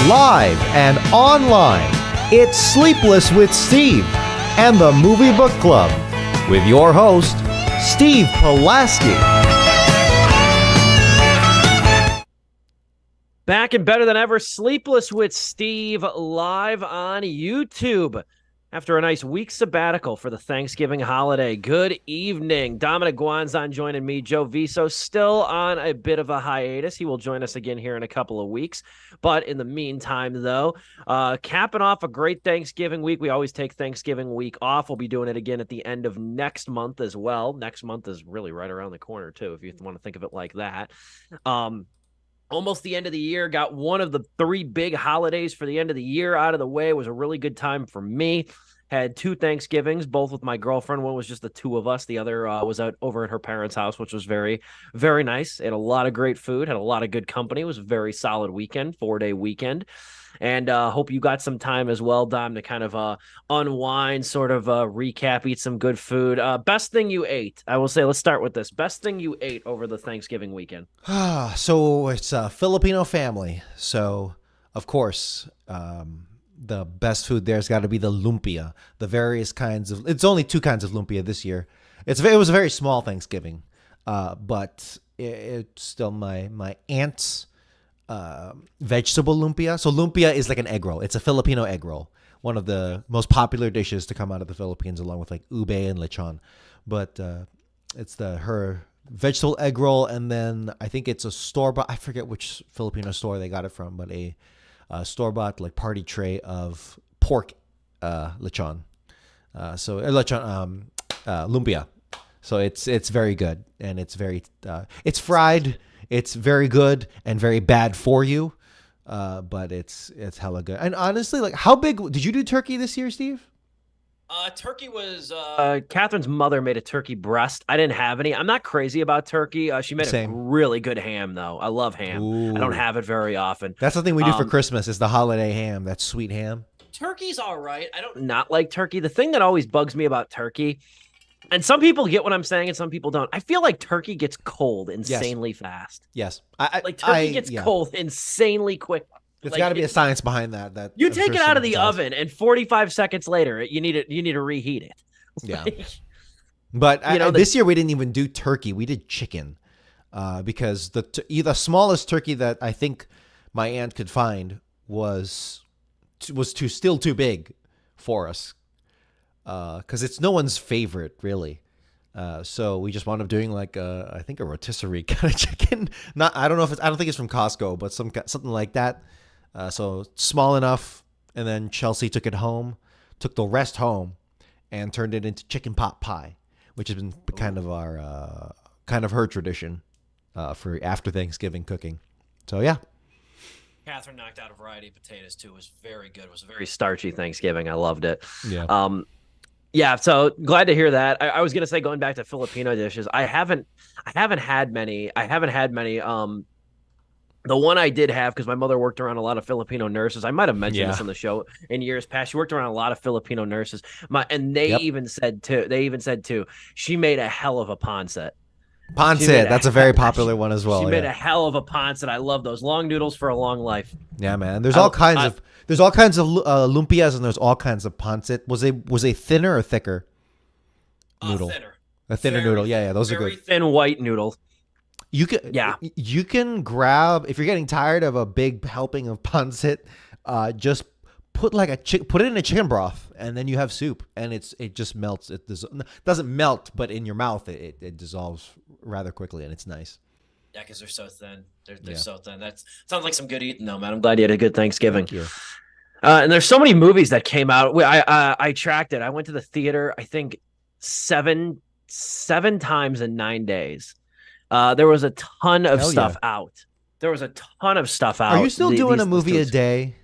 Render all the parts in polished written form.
live and online. It's Sleepless with Steve and the Movie Book Club with your host, Steve Pulaski. Back and better than ever, Sleepless with Steve live on YouTube. After a nice week sabbatical for the Thanksgiving holiday. Good evening. Dominic Guanzon joining me. Joe Viso still on a bit of a hiatus. He will join us again here in a couple of weeks. But in the meantime, though, capping off a great Thanksgiving week. We always take Thanksgiving week off. We'll be doing it again at the end of next month as well. Next month is really right around the corner, too, if you want to think of it like that. Almost the end of the year, got one of the three big holidays for the end of the year out of the way. It was a really good time for me. Had two Thanksgivings, both with my girlfriend. One was just the two of us. The other was out over at her parents' house, which was very, very nice. Had a lot of great food, had a lot of good company. It was a very solid weekend, 4-day weekend. And hope you got some time as well, Dom, to kind of unwind, sort of recap, eat some good food. Best thing you ate? I will say, let's start with this. Best thing you ate over the Thanksgiving weekend? So it's a Filipino family. So, of course, the best food there's got to be the lumpia. The various kinds of... It's only two kinds of lumpia this year. It was a very small Thanksgiving, but it's still my aunt's vegetable lumpia. So lumpia is like an egg roll. It's a Filipino egg roll. One of the most popular dishes to come out of the Philippines, along with like ube and lechon. But it's her vegetable egg roll, and then I think it's a store-bought. I forget which Filipino store they got it from, but a store-bought like party tray of pork lechon. Lumpia. So it's very good, and it's very it's fried. It's very good and very bad for you, but it's hella good. And honestly, like, how big did you do turkey this year, Steve? Turkey was Catherine's mother made a turkey breast. I didn't have any. I'm not crazy about turkey. She made a really good ham, though. I love ham. Ooh. I don't have it very often. That's the thing we do for Christmas is the holiday ham. That sweet ham. Turkey's all right. I don't not like turkey. The thing that always bugs me about turkey, and some people get what I'm saying and some people don't. I feel like turkey gets cold insanely fast. Yes. Turkey gets cold insanely quick. There's got to be a science behind that. You take it out of the oven, and 45 seconds later, you need to reheat it. Yeah. But this year we didn't even do turkey. We did chicken, because the smallest turkey that I think my aunt could find was still too big for us, because it's no one's favorite really. So we just wound up doing like I think a rotisserie kind of chicken. I don't think it's from Costco, but something like that. So small enough, and then Chelsea took the rest home, and turned it into chicken pot pie, which has been kind of her tradition for after Thanksgiving cooking. So yeah. Catherine knocked out a variety of potatoes too. It was very good. It was a very starchy Thanksgiving. I loved it. Yeah. Yeah, so glad to hear that. I was gonna say, going back to Filipino dishes, I haven't had many. The one I did have, because my mother worked around a lot of Filipino nurses. I might have mentioned this on the show in years past. She worked around a lot of Filipino nurses. They even said too, she made a hell of a pancit. Pancit, that's a very popular one as well. She made a hell of a pancit. I love those long noodles for a long life. Yeah, man. There's all kinds of lumpias, and there's all kinds of pancit. Was a thinner or thicker noodle? Thinner. A thinner noodle. Yeah, those are good. Very thin white noodle. You can grab, if you're getting tired of a big helping of pancit, just put it in a chicken broth, and then you have soup, and it just melts. It doesn't melt, but in your mouth it dissolves rather quickly, and it's nice. Yeah, because they're so thin. They're so thin. That sounds like some good eating, though, man. I'm glad you had a good Thanksgiving. Thank you. And there's so many movies that came out. I tracked it. I went to the theater, I think seven times in 9 days. There was a ton of stuff out. There was a ton of stuff out. Are you still doing a movie a day?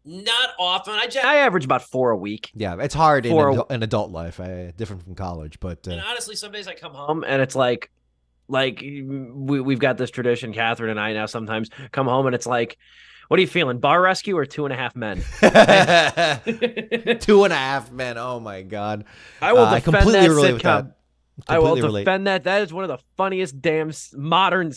Not often. I average about 4 a week. Yeah, it's hard in adult life. Different from college, but and honestly, some days I come home and it's like we've got this tradition. Catherine and I now sometimes come home and it's like, what are you feeling? Bar Rescue or 2.5 Men? 2.5 Men. Oh my God! I will defend completely that relate sitcom. with that. I will defend that. That is one of the funniest damn modern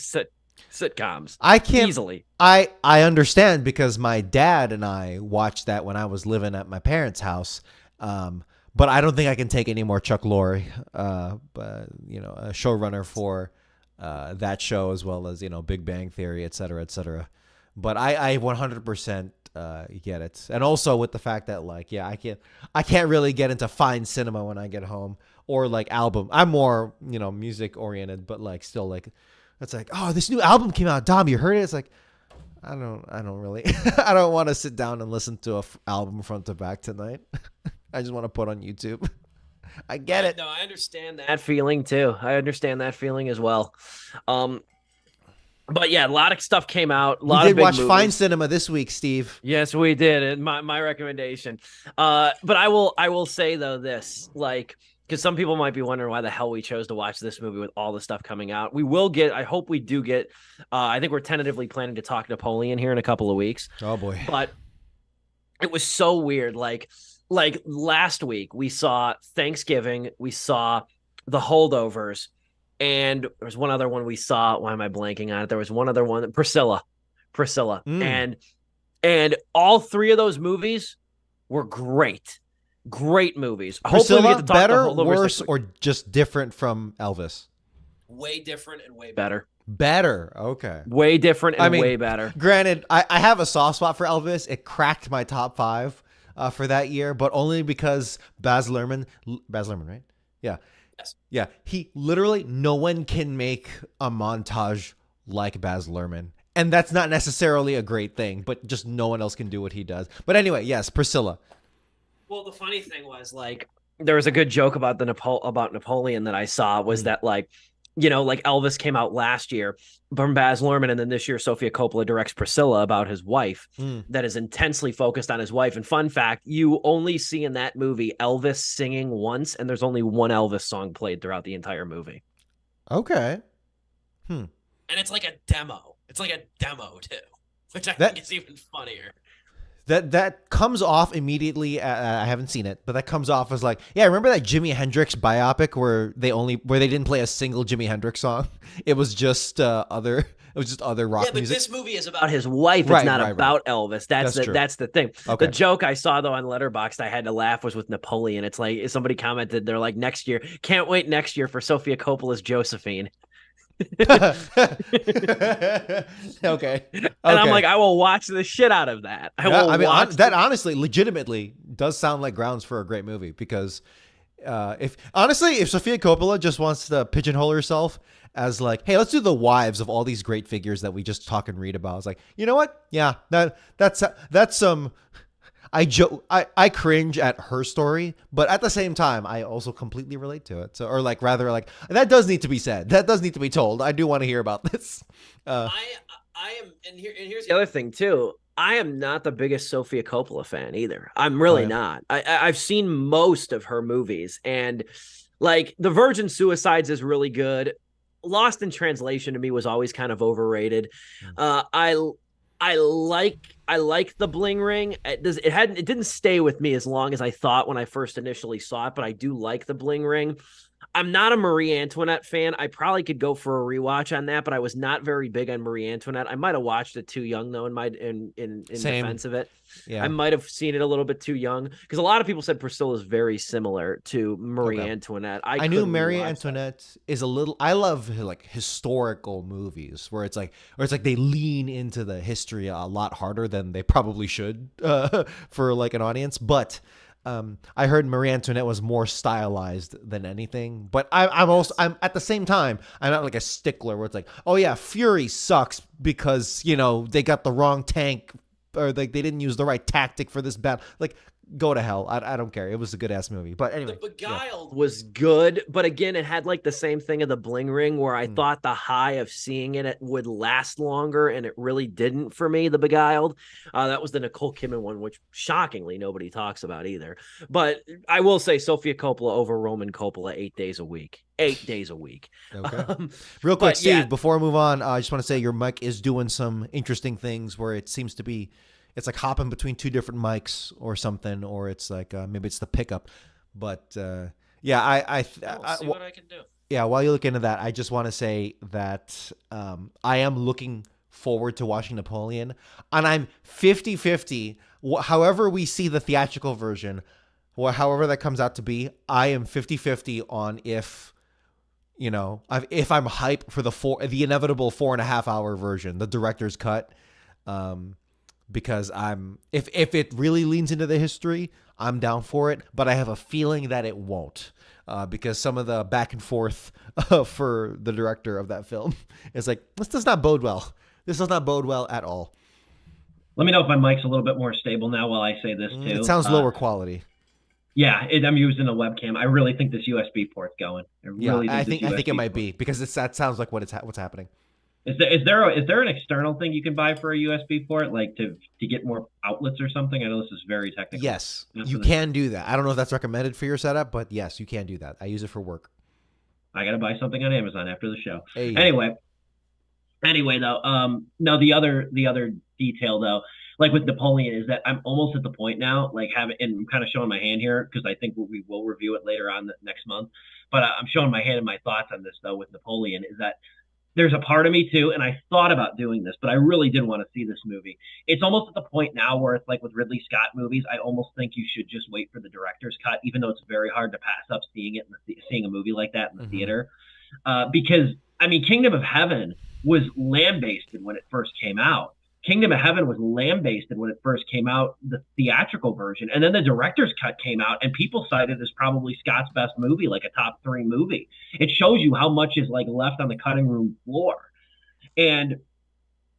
sitcoms. I can't Easily. I understand because my dad and I watched that when I was living at my parents' house. But I don't think I can take any more Chuck Lorre, but a showrunner for that show as well as Big Bang Theory, et cetera, et cetera. But I 100% get it, and also with the fact that I can't really get into fine cinema when I get home or like album. I'm more music oriented, but like still like it's like, oh, this new album came out, Dom, you heard it? It's like I don't really I don't want to sit down and listen to a album front to back tonight. I just want to put on YouTube. I get it. No, I understand that feeling too. I understand that feeling as well. But yeah, a lot of stuff came out. We did watch fine cinema this week, Steve. Yes, we did. My recommendation. But I will say though this, because some people might be wondering why the hell we chose to watch this movie with all the stuff coming out. I hope we do get. I think we're tentatively planning to talk Napoleon here in a couple of weeks. Oh boy! But it was so weird. Like last week we saw Thanksgiving, we saw The Holdovers, and there was one other one we saw. Why am I blanking on it? There was one other one, Priscilla, and all three of those movies were great movies. Priscilla, hopefully we get to talk better, worse, or just different from Elvis? Way different and way better. Better, okay. Way different and way better. Granted, I have a soft spot for Elvis. It cracked my top 5 for that year, but only because Baz Luhrmann, right? Yeah. Yes. Yeah. He literally, no one can make a montage like Baz Luhrmann. And that's not necessarily a great thing, but just no one else can do what he does. But anyway, yes, Priscilla. Well, the funny thing was, there was a good joke about about Napoleon that I saw was that, Elvis came out last year from Baz Luhrmann, and then this year Sofia Coppola directs Priscilla about his wife that is intensely focused on his wife. And fun fact, you only see in that movie Elvis singing once, and there's only one Elvis song played throughout the entire movie. Okay. And it's like a demo. It's like a demo, too, which I think is even funnier. That comes off immediately. I haven't seen it, but that comes off as like, yeah. Remember that Jimi Hendrix biopic where they didn't play a single Jimi Hendrix song? It was just other rock music. Yeah, but this movie is about his wife. It's not about Elvis. That's the thing. Okay. The joke I saw though on Letterboxd, I had to laugh, was with Napoleon. It's like somebody commented, they're like, next year, can't wait next year for Sofia Coppola's Josephine. Okay. And I'm like, I will watch the shit out of that. That honestly, legitimately does sound like grounds for a great movie, because if Sofia Coppola just wants to pigeonhole herself as like, hey, let's do the wives of all these great figures that we just talk and read about. It's like, you know what? Yeah, that's some. I cringe at her story, but at the same time, I also completely relate to it. So, or rather, that does need to be said. That does need to be told. I do want to hear about this. I am, and here's the other thing too. I am not the biggest Sofia Coppola fan either. I'm really not. I've seen most of her movies, and The Virgin Suicides is really good. Lost in Translation to me was always kind of overrated. I like The Bling Ring. It didn't stay with me as long as I thought when I first initially saw it, but I do like The Bling Ring. I'm not a Marie Antoinette fan. I probably could go for a rewatch on that, but I was not very big on Marie Antoinette. I might have watched it too young though. In defense of it, yeah, I might have seen it a little bit too young, because a lot of people said Priscilla is very similar to Marie Antoinette. I knew Marie Antoinette is a little. I love historical movies where it's like they lean into the history a lot harder than they probably should for an audience, but. I heard Marie Antoinette was more stylized than anything, but I'm at the same time, I'm not like a stickler where it's like, oh yeah, Fury sucks because they got the wrong tank, or they didn't use the right tactic for this battle. Go to hell. I don't care. It was a good ass movie. But anyway, The Beguiled was good, but again, it had the same thing of The Bling Ring, where I thought the high of seeing it would last longer, and it really didn't for me. The Beguiled, that was the Nicole Kidman one, which shockingly nobody talks about either. But I will say Sofia Coppola over Roman Coppola 8 days a week. 8 days a week. Okay. Real quick, Steve, before I move on, I just want to say your mic is doing some interesting things where it seems to be. It's hopping between two different mics or something, or it's maybe it's the pickup. But yeah, I'll see what I can do. Yeah, while you look into that, I just want to say that I am looking forward to watching Napoleon, and I'm 50-50. However we see the theatrical version, or however that comes out to be, I am 50-50 on if I'm hype for the inevitable 4.5 hour version, the director's cut. Um, because if it really leans into the history, I'm down for it. But I have a feeling that it won't, because some of the back and forth for the director of that film is like, this does not bode well. This does not bode well at all. Let me know if my mic's a little bit more stable now while I say this It too. sounds lower quality. Yeah, I'm using a webcam. I really think this USB port's going. Yeah, I think it might be, because that sounds like what's happening. Is there an external thing you can buy for a USB port, like to get more outlets or something? I know this is very technical. Yes, you can do that. I don't know if that's recommended for your setup, but yes, you can do that. I use it for work. I gotta buy something on Amazon after the show. Hey. Anyway, though, no, the other detail though, like with Napoleon, is that I'm almost at the point now, like and I'm kind of showing my hand here because I think we will review it later on next month. But I'm showing my hand and my thoughts on this though with Napoleon is that there's a part of me too, and I thought about doing this, but I really did want to see this movie. It's almost at the point now where it's like with Ridley Scott movies, I almost think you should just wait for the director's cut, even though it's very hard to pass up seeing a movie like that in the theater. Because I mean, Kingdom of Heaven was lambasted when it first came out. Kingdom of Heaven was lambasted when it first came out, the theatrical version, and then the director's cut came out, and people cited it as probably Scott's best movie, like a top 3 movie. It shows you how much is like left on the cutting room floor. And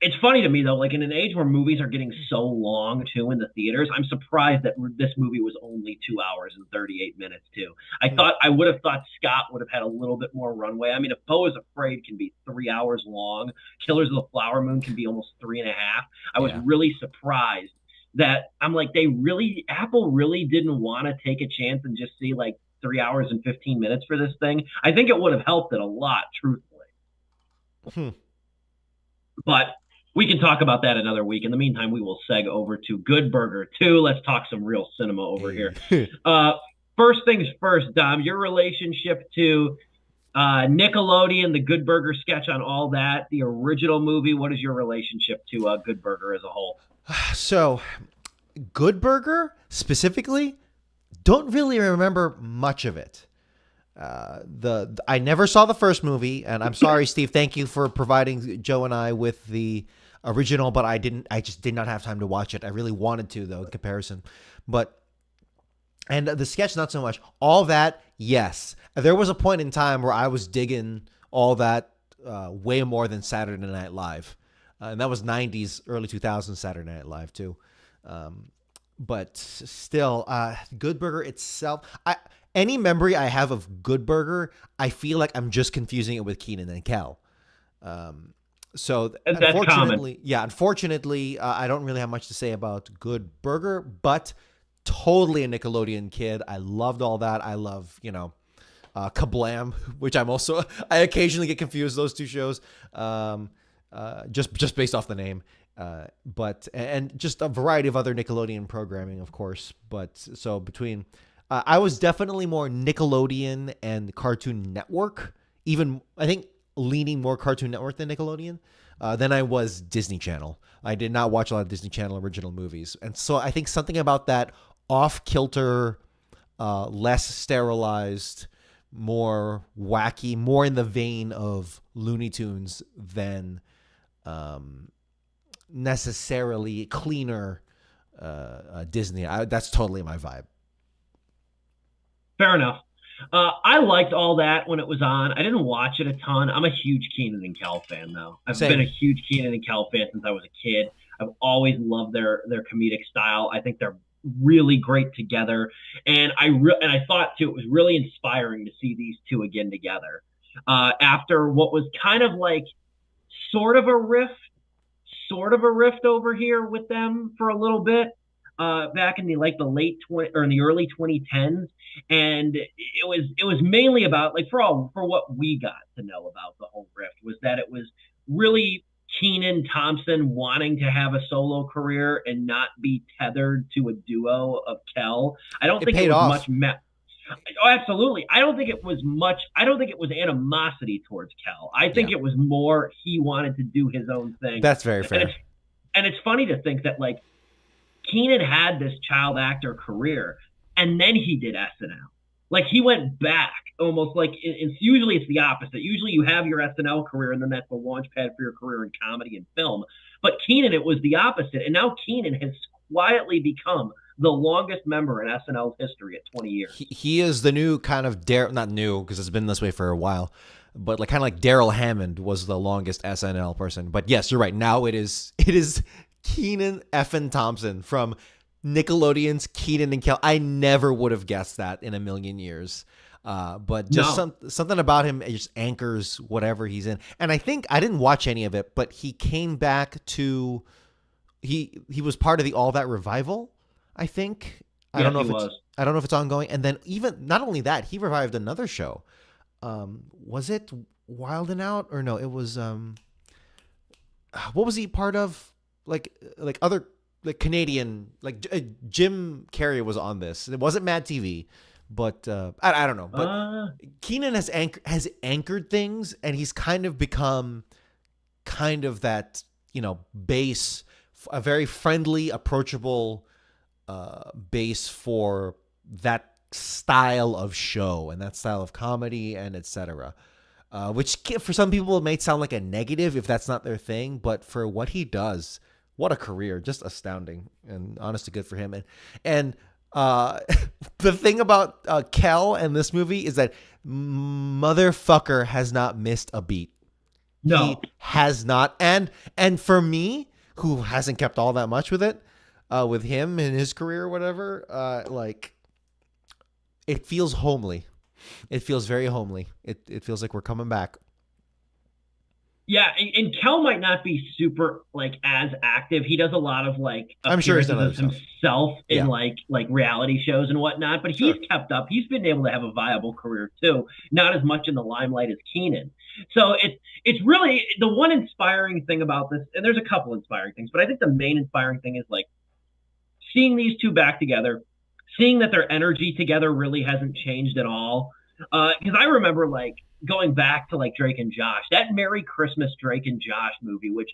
it's funny to me though, like in an age where movies are getting so long too in the theaters, I'm surprised that this movie was only 2 hours and 38 minutes too. I would have thought Scott would have had a little bit more runway. I mean, if Beau is Afraid can be 3 hours long, Killers of the Flower Moon can be almost 3.5. I was really surprised that I'm like, Apple really didn't want to take a chance and just see like 3 hours and 15 minutes for this thing. I think it would have helped it a lot, truthfully. But we can talk about that another week. In the meantime, we will seg over to Good Burger 2. Let's talk some real cinema over here. First things first, Dom, your relationship to Nickelodeon, the Good Burger sketch on all that, the original movie. What is your relationship to Good Burger as a whole? So, Good Burger specifically, don't really remember much of it. I never saw the first movie, and I'm sorry, Steve. Thank you for providing Joe and I with the original, but I just did not have time to watch it. I really wanted to, though, in comparison. And the sketch, not so much. All that, yes. There was a point in time where I was digging all that way more than Saturday Night Live, and that was '90s, early 2000s Saturday Night Live too. But still, Good Burger itself, any memory I have of Good Burger, I feel like I'm just confusing it with Keenan and Kel. So that's unfortunately, common. Unfortunately, I don't really have much to say about Good Burger, but totally a Nickelodeon kid. I loved all that. I love, Kablam, which I occasionally get confused, those two shows, just based off the name. But just a variety of other Nickelodeon programming, of course. But so between, I was definitely more Nickelodeon and Cartoon Network, even I think leaning more Cartoon Network than Nickelodeon, than I was Disney Channel. I did not watch a lot of Disney Channel original movies. And so I think something about that off-kilter, less sterilized, more wacky, more in the vein of Looney Tunes than necessarily cleaner Disney. That's totally my vibe. Fair enough. I liked all that when it was on. I didn't watch it a ton. I'm a huge Keenan and Kel fan, though. I've been a huge Keenan and Kel fan since I was a kid. I've always loved their comedic style. I think they're really great together, and I thought too it was really inspiring to see these two again together after what was kind of like sort of a rift over here with them for a little bit. Back in the late 20 or in the early 2010s, and it was mainly about for what we got to know about the whole rift was that it was really Kenan Thompson wanting to have a solo career and not be tethered to a duo of Kel. I don't think it was much Oh, absolutely. I don't think it was much. I don't think it was animosity towards Kel. I Yeah, think it was more he wanted to do his own thing, that's very and it's fair. and it's funny to think that like Keenan had this child actor career, and then he did SNL. Like he went back almost like usually it's the opposite. Usually you have your SNL career, and then that's the launch pad for your career in comedy and film. But Keenan, it was the opposite, and now Keenan has quietly become the longest member in SNL's history at 20 years. He is the new kind of not new because it's been this way for a while, but like kind of like Daryl Hammond was the longest SNL person. But yes, you're right. Now it is Keenan effin Thompson from Nickelodeon's Keenan and Kel. I never would have guessed that in a million years. But just No, something about him, it just anchors whatever he's in. And I think I didn't watch any of it, but he came back to he was part of the All That revival, I think. I yes, don't know he if it's was. I don't know if it's ongoing. And then even not only that, he revived another show. Was it Wild and Out or no? It was what was he part of? Like other like Canadian Jim Carrey was on this. It wasn't Mad TV, but I don't know. But Keenan has anchored things, and he's kind of become kind of that base, a very friendly, approachable base for that style of show and that style of comedy and etc. Which for some people it may sound like a negative if that's not their thing, but for what he does, what a career, just astounding, and honestly good for him. And the thing about Kel and this movie is that motherfucker has not missed a beat. He No, has not, and for me, who hasn't kept all that much with it, with him in his career or whatever, like it feels homely. It feels very homely. It feels like we're coming back. yeah, and Kel might not be super like as active. He does a lot of like I'm sure he's appearances done other as stuff. himself in Yeah, like reality shows and whatnot, but he's sure. kept up. He's been able to have a viable career too, not as much in the limelight as Keenan. So it's really the one inspiring thing about this, and there's a couple inspiring things, but I think the main inspiring thing is like seeing these two back together, seeing that their energy together really hasn't changed at all. Because I remember like going back to like Drake and Josh, that Merry Christmas Drake and Josh movie, which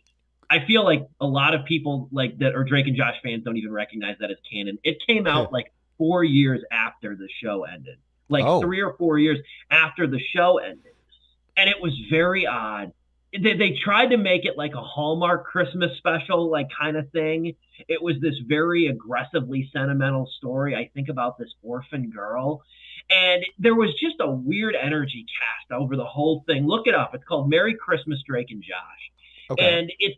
I feel like a lot of people like that are Drake and Josh fans don't even recognize that as canon. It came out like 4 years after the show ended, like Oh, 3 or 4 years after the show ended, and it was very odd. They tried to make it like a Hallmark Christmas special, like kind of thing. It was this very aggressively sentimental story. I think about this orphan girl, and there was just a weird energy cast over the whole thing. Look it up. It's called Merry Christmas, Drake and Josh, okay. and it's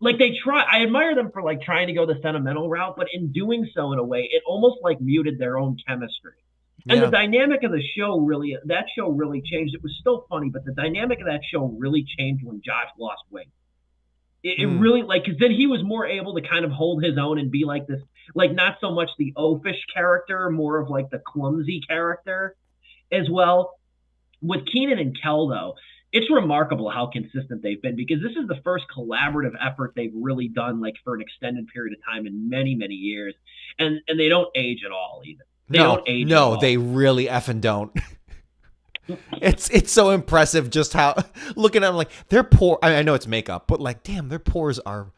like they try. I admire them for like trying to go the sentimental route, but in doing so, in a way, it almost like muted their own chemistry. And the Yeah. dynamic of the show really, that show really changed. It was still funny, but the dynamic of that show really changed when Josh lost weight. It Hmm. really like because then he was more able to kind of hold his own and be like this, like not so much the oafish character, more of like the clumsy character as well. With Keenan and Kel though, it's remarkable how consistent they've been because this is the first collaborative effort they've really done like for an extended period of time in many years, and they don't age at all either. They No, don't age at no, all. they really effing don't. It's so impressive just how looking at them like they're poor. I know it's makeup, but like, damn, their pores are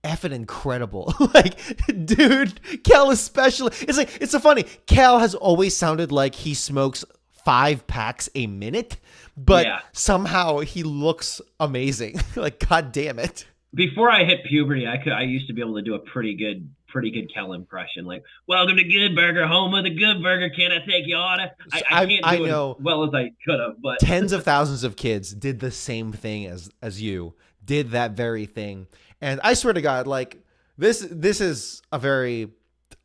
effing incredible. Like, dude, Cal especially. It's like it's so funny. Cal has always sounded like he smokes 5 packs a minute, but Yeah. somehow he looks amazing. Like, god damn it. Before I hit puberty, I used to be able to do a pretty good Kel impression. Like, welcome to Good Burger, home of the Good Burger. Can I take your order? I can't I do it know as well as I could have, but tens of thousands of kids did the same thing as you did that very thing. And I swear to God, like this is a very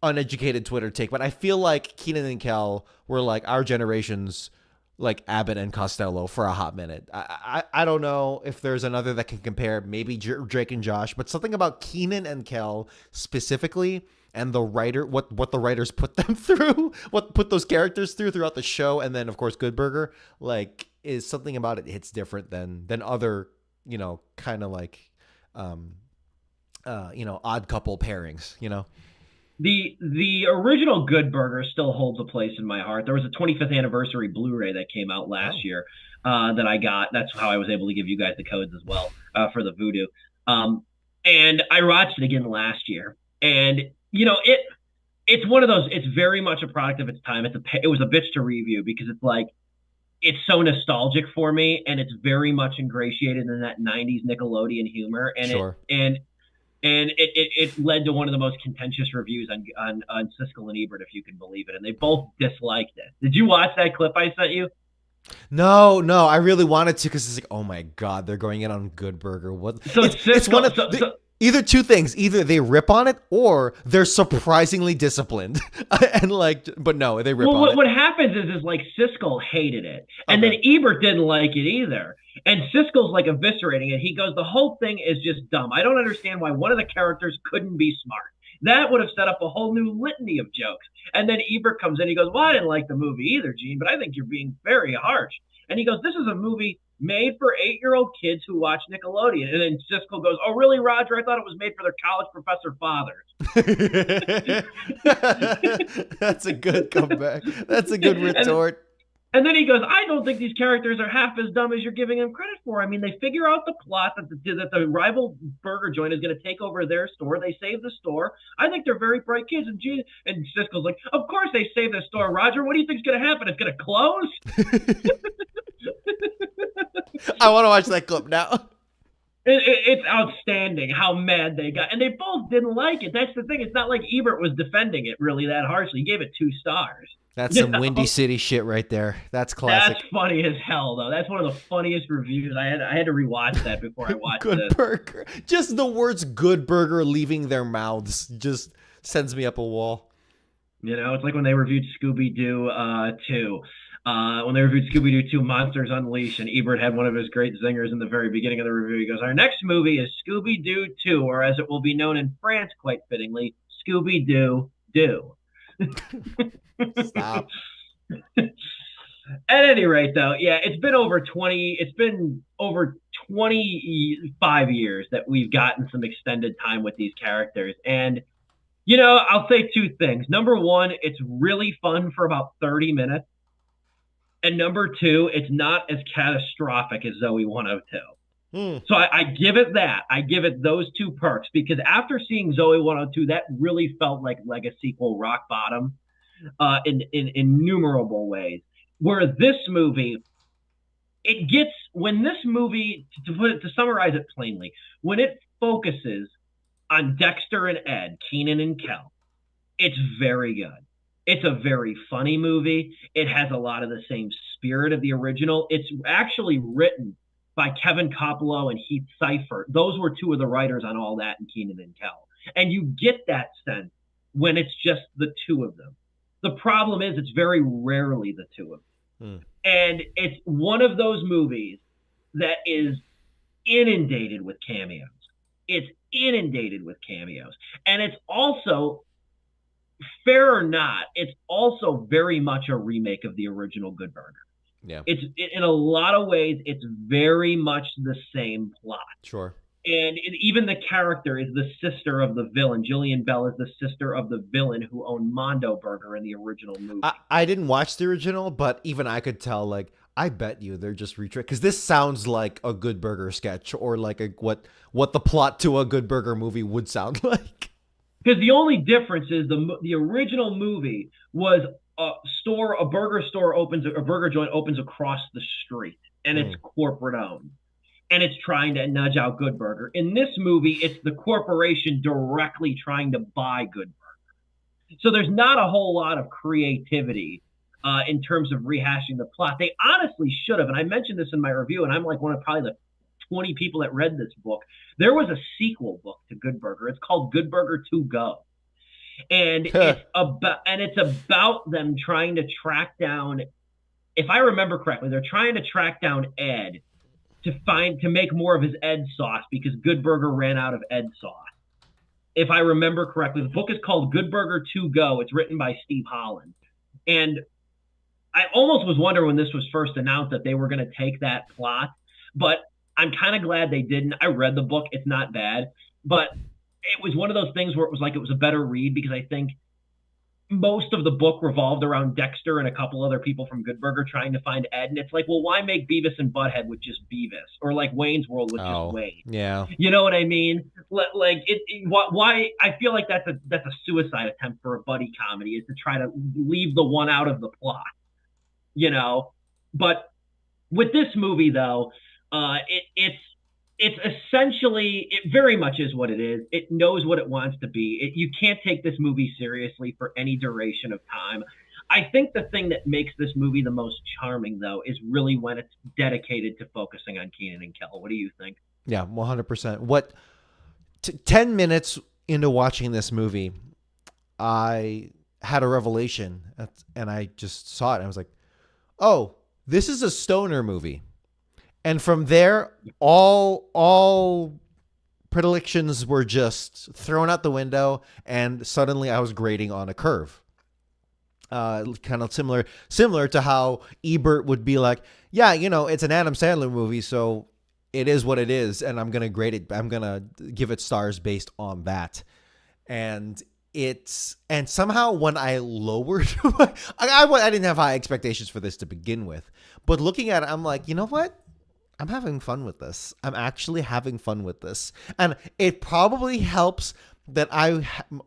uneducated Twitter take, but I feel like Keenan and Kel were like our generation's like Abbott and Costello for a hot minute. I don't know if there's another that can compare, maybe Drake and Josh, but something about Keenan and Kel specifically and the writer, what the writers put them through, what put those characters throughout the show, and then of course Good Burger, like is something about it hits different than other, kind of like odd couple pairings. The original Good Burger still holds a place in my heart. There was a 25th anniversary Blu-ray that came out last year that I got. That's how I was able to give you guys the codes as well for the Voodoo. And I watched it again last year, and it's one of those. It's very much a product of its time. It was a bitch to review because it's like it's so nostalgic for me, and it's very much ingratiated in that '90s Nickelodeon humor, and Sure. it led to one of the most contentious reviews on Siskel and Ebert, if you can believe it, and they both disliked it. Did you watch that clip I sent you? No, I really wanted to because it's like, oh my god, they're going in on Good Burger. What? So It's one of either two things: either they rip on it, or they're surprisingly disciplined. And but no, they rip on it. What happens is like Siskel hated it, and then Ebert didn't like it either. And Siskel's like eviscerating it. He goes, the whole thing is just dumb. I don't understand why one of the characters couldn't be smart. That would have set up a whole new litany of jokes. And then Ebert comes in. He goes, well, I didn't like the movie either, Gene, but I think you're being very harsh. And he goes, this is a movie made for 8-year-old kids who watch Nickelodeon. And then Siskel goes, oh, really, Roger? I thought it was made for their college professor fathers. That's a good comeback. That's a good retort. And then he goes, I don't think these characters are half as dumb as you're giving them credit for. I mean, they figure out the plot that the rival burger joint is going to take over their store. They save the store. I think they're very bright kids. And Siskel's like, of course they save the store, Roger. What do you think's going to happen? It's going to close? I want to watch that clip now. It's outstanding how mad they got. And they both didn't like it. That's the thing. It's not like Ebert was defending it really that harshly. He gave it 2 stars. That's some Windy City shit right there. That's classic. That's funny as hell, though. That's one of the funniest reviews. I had to rewatch that before I watched it. Good Burger. Just the words Good Burger leaving their mouths just sends me up a wall. It's like when they reviewed Scooby-Doo 2. When they reviewed Scooby-Doo 2 Monsters Unleashed, and Ebert had one of his great zingers in the very beginning of the review. He goes, our next movie is Scooby-Doo 2, or as it will be known in France, quite fittingly, Scooby-Doo Do. Stop. At any rate, though, yeah, it's been over 25 years that we've gotten some extended time with these characters. And, I'll say 2 things. Number 1, it's really fun for about 30 minutes. And number 2, it's not as catastrophic as Zoe 102. So I give it that. I give it those 2 perks, because after seeing Zoe 102, that really felt like sequel rock bottom in innumerable ways. Where this movie, when this movie, to summarize it plainly, when it focuses on Dexter and Ed, Keenan and Kel, it's very good. It's a very funny movie. It has a lot of the same spirit of the original. It's actually written by Kevin Coppola and Heath Seifert. Those were 2 of the writers on all that in Keenan and Kel. And you get that sense when it's just the 2 of them. The problem is it's very rarely the 2 of them. And it's one of those movies that is inundated with cameos. It's inundated with cameos. And it's also, fair or not, it's also very much a remake of the original Good Burger. Yeah. It's in a lot of ways, it's very much the same plot. Sure. And even the character is the sister of the villain. Jillian Bell is the sister of the villain who owned Mondo Burger in the original movie. I didn't watch the original, but even I could tell, I bet you they're just retread, because this sounds like a Good Burger sketch, or like what the plot to a Good Burger movie would sound like. Because the only difference is the original movie was a burger joint opens across the street, and it's corporate owned, and it's trying to nudge out Good Burger. In this movie, it's the corporation directly trying to buy Good Burger. So there's not a whole lot of creativity in terms of rehashing the plot. They honestly should have, and I mentioned this in my review, and I'm like one of probably the 20 people that read this book. There was a sequel book to Good Burger. It's called Good Burger 2 Go. And it's about them trying to track down, if I remember correctly, they're trying to track down Ed to make more of his Ed sauce, because Good Burger ran out of Ed sauce. If I remember correctly, the book is called Good Burger 2 Go. It's written by Steve Holland. And I almost was wondering when this was first announced that they were going to take that plot, but I'm kind of glad they didn't. I read the book. It's not bad, but it was one of those things where it was like it was a better read because I think most of the book revolved around Dexter and a couple other people from Good Burger trying to find Ed. And it's like, well, why make Beavis and Butthead with just Beavis, or like Wayne's World with just Wayne? Yeah. You know what I mean? Like why I feel like that's a suicide attempt for a buddy comedy, is to try to leave the one out of the plot, but with this movie though, it's essentially, it very much is what it is. It knows what it wants to be. You can't take this movie seriously for any duration of time. I think the thing that makes this movie the most charming, though, is really when it's dedicated to focusing on Keenan and Kel. What do you think? Yeah, 100%. 10 minutes into watching this movie, I had a revelation, and I just saw it. I was like, oh, this is a stoner movie. And from there, all predilections were just thrown out the window, and suddenly I was grading on a curve. Kind of similar to how Ebert would be like, yeah, it's an Adam Sandler movie, so it is what it is, and I'm gonna grade it. I'm gonna give it stars based on that. And somehow when I lowered, I didn't have high expectations for this to begin with, but looking at it, I'm like, you know what? I'm having fun with this. I'm actually having fun with this. And it probably helps that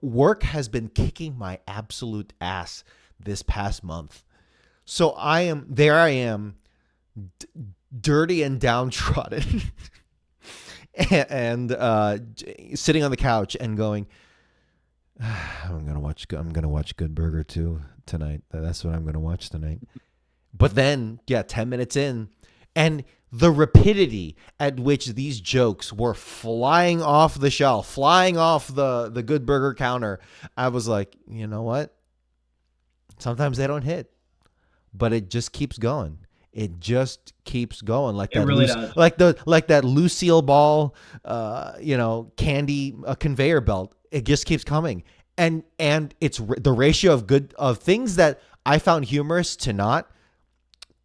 work has been kicking my absolute ass this past month. So I am dirty and downtrodden and sitting on the couch and going, I'm going to watch Good Burger 2 tonight. That's what I'm going to watch tonight. But then, 10 minutes in, and the rapidity at which these jokes were flying off the shelf, flying off the Good Burger counter, I was like, you know what? Sometimes they don't hit, but it just keeps going. It just keeps going, like that. It really does. Like that Lucille Ball, candy conveyor belt. It just keeps coming, and it's the ratio of things that I found humorous to not.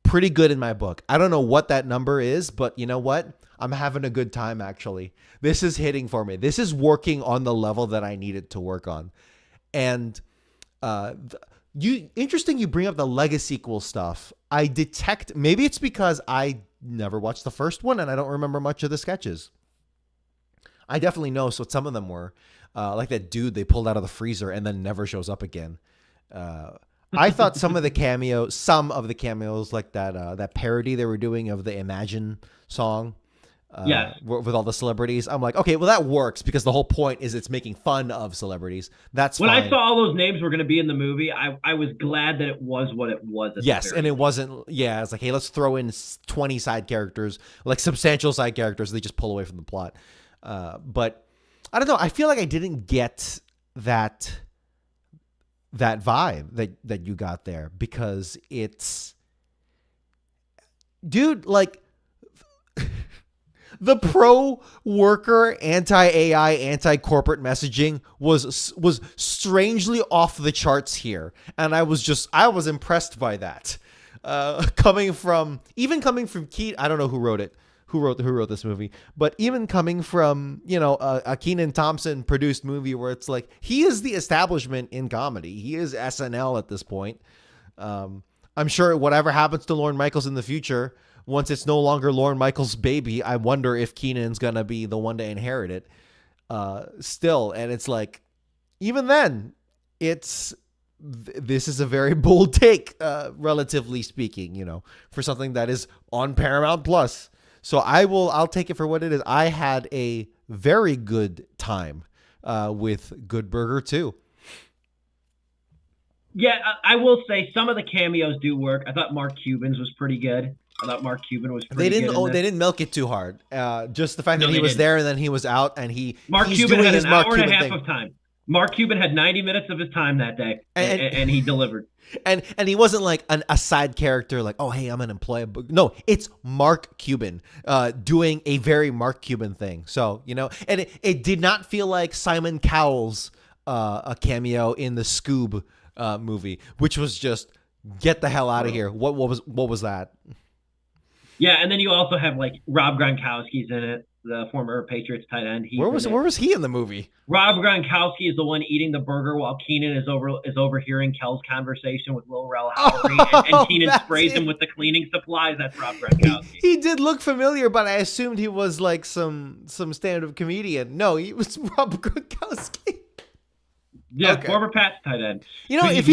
Pretty good in my book. I don't know what that number is, but you know what? I'm having a good time, actually. This is hitting for me. This is working on the level that I need it to work on. And interesting you bring up the Lego sequel stuff. I detect, maybe it's because I never watched the first one and I don't remember much of the sketches. I definitely know, so some of them were. Like that dude they pulled out of the freezer and then never shows up again. I thought some of the cameos, like that parody they were doing of the Imagine song, with all the celebrities. I'm like, okay, well that works because the whole point is it's making fun of celebrities. That's when fine. I saw all those names were going to be in the movie, I was glad that it was what it was. Yes, and it wasn't. Yeah, it's like, hey, let's throw in 20 side characters, like substantial side characters. They just pull away from the plot. But I don't know. I feel like I didn't get that vibe that you got there, because it's, dude, like the pro worker, anti-AI, anti-corporate messaging was strangely off the charts here, and I was impressed by that. Coming from Keaton, I don't know who wrote it. Who wrote this movie? But even coming from, a Kenan Thompson produced movie where it's like, he is the establishment in comedy. He is SNL at this point. I'm sure whatever happens to Lorne Michaels in the future, once it's no longer Lorne Michaels' baby, I wonder if Kenan's gonna be the one to inherit it. Still, and it's like, even then, this is a very bold take, relatively speaking, for something that is on Paramount Plus. So I'll take it for what it is. I had a very good time with Good Burger 2. Yeah, I will say some of the cameos do work. I thought Mark Cuban's was pretty good. They didn't milk it too hard. Just the fact that he was there and then he was out, and Mark Cuban had an hour and a half of time. Mark Cuban had 90 minutes of his time that day, and he delivered. And he wasn't like a side character, like, oh, hey, I'm an employee. No, it's Mark Cuban doing a very Mark Cuban thing. So, and it did not feel like Simon Cowell's a cameo in the Scoob movie, which was just, get the hell out of here. What was that? Yeah, and then you also have like Rob Gronkowski's in it. the former Patriots tight end. Where was he in the movie? Rob Gronkowski is the one eating the burger while Keenan is overhearing Kel's conversation with Lil Rel Howery, and Keenan sprays him with the cleaning supplies. That's Rob Gronkowski. He did look familiar, but I assumed he was like some stand-up comedian. No, he was Rob Gronkowski. Yeah, okay. former Pats tight end. You know, if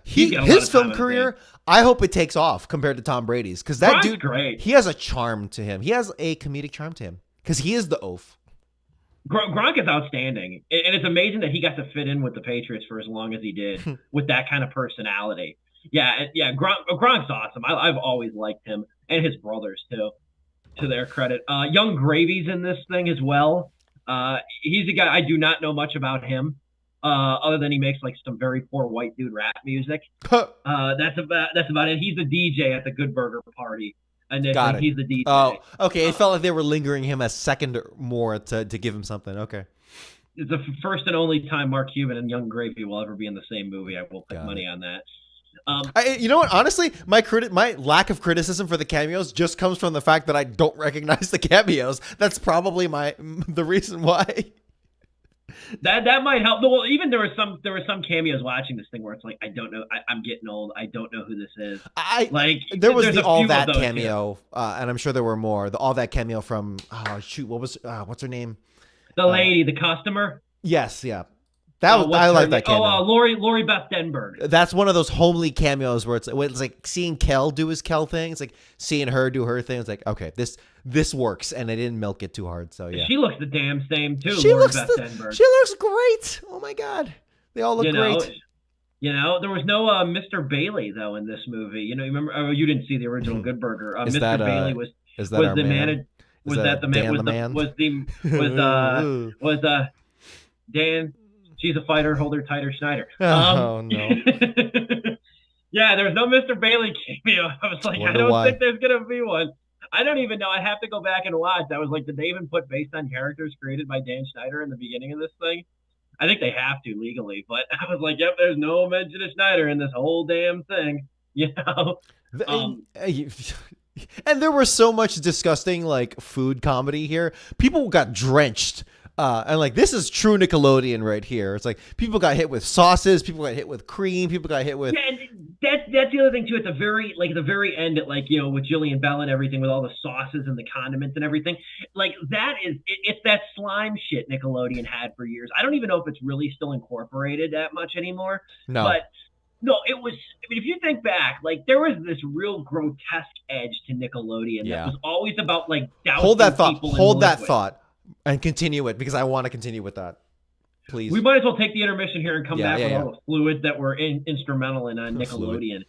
his film career, I hope it takes off compared to Tom Brady's, because that dude, great. He has a charm to him. He has a comedic charm to him because he is the oaf. Gronk is outstanding, and it's amazing that he got to fit in with the Patriots for as long as he did with that kind of personality. Yeah. Gronk's awesome. I've always liked him, and his brothers too, to their credit. Young Gravy's in this thing as well. He's a guy, I do not know much about him. Other than he makes like some very poor white dude rap music. That's about it. He's the DJ at the Good Burger party. Got it. He's the DJ. Oh, okay. It felt like they were lingering him a second or more to give him something. Okay. It's the first and only time Mark Cuban and Young Gravy will ever be in the same movie. I will put money on that. You know what? Honestly, my lack of criticism for the cameos just comes from the fact that I don't recognize the cameos. That's probably the reason why. That might help. Well, even there were some cameos watching this thing where it's like, I don't know. I'm getting old. I don't know who this is. There was the All That cameo, and I'm sure there were more. The All That cameo from what's her name? The lady, the customer. Yes, yeah. I like that cameo. Lori Beth Denberg. That's one of those homely cameos where it's like seeing Kel do his Kel thing. It's like seeing her do her thing. It's like, okay, this works, and I didn't milk it too hard. So yeah, she looks the damn same too. Lori Beth Denberg. She looks great. Oh my god, they all look great. You know, there was no Mr. Bailey though in this movie. You know, you remember? Oh, you didn't see the original Good Burger. Mr. Bailey was the manager. Was that the man? Was Dan? She's a fighter. Hold her tighter, Schneider. Oh no. Yeah, there was no Mr. Bailey cameo. I was like, I don't think there's gonna be one. I don't even know. I have to go back and watch. That was like, did they even put based on characters created by Dan Schneider in the beginning of this thing? I think they have to legally, but I was like, yep, there's no mention of Schneider in this whole damn thing. You know. And there was so much disgusting like food comedy here. People got drenched. And like, this is true Nickelodeon right here. It's like people got hit with sauces, people got hit with cream, people got hit with. Yeah, and that's the other thing too. At the very end, at like, you know, with Jillian Bell and everything, with all the sauces and the condiments and everything, like it's that slime shit Nickelodeon had for years. I don't even know if it's really still incorporated that much anymore. No. But no, it was. I mean, if you think back, like there was this real grotesque edge to Nickelodeon that was always about like dousing Hold that thought. people in Hold that liquid. Thought. And continue it, because I want to continue with that. Please. We might as well take the intermission here and come back with all the fluids that were instrumental in Nickelodeon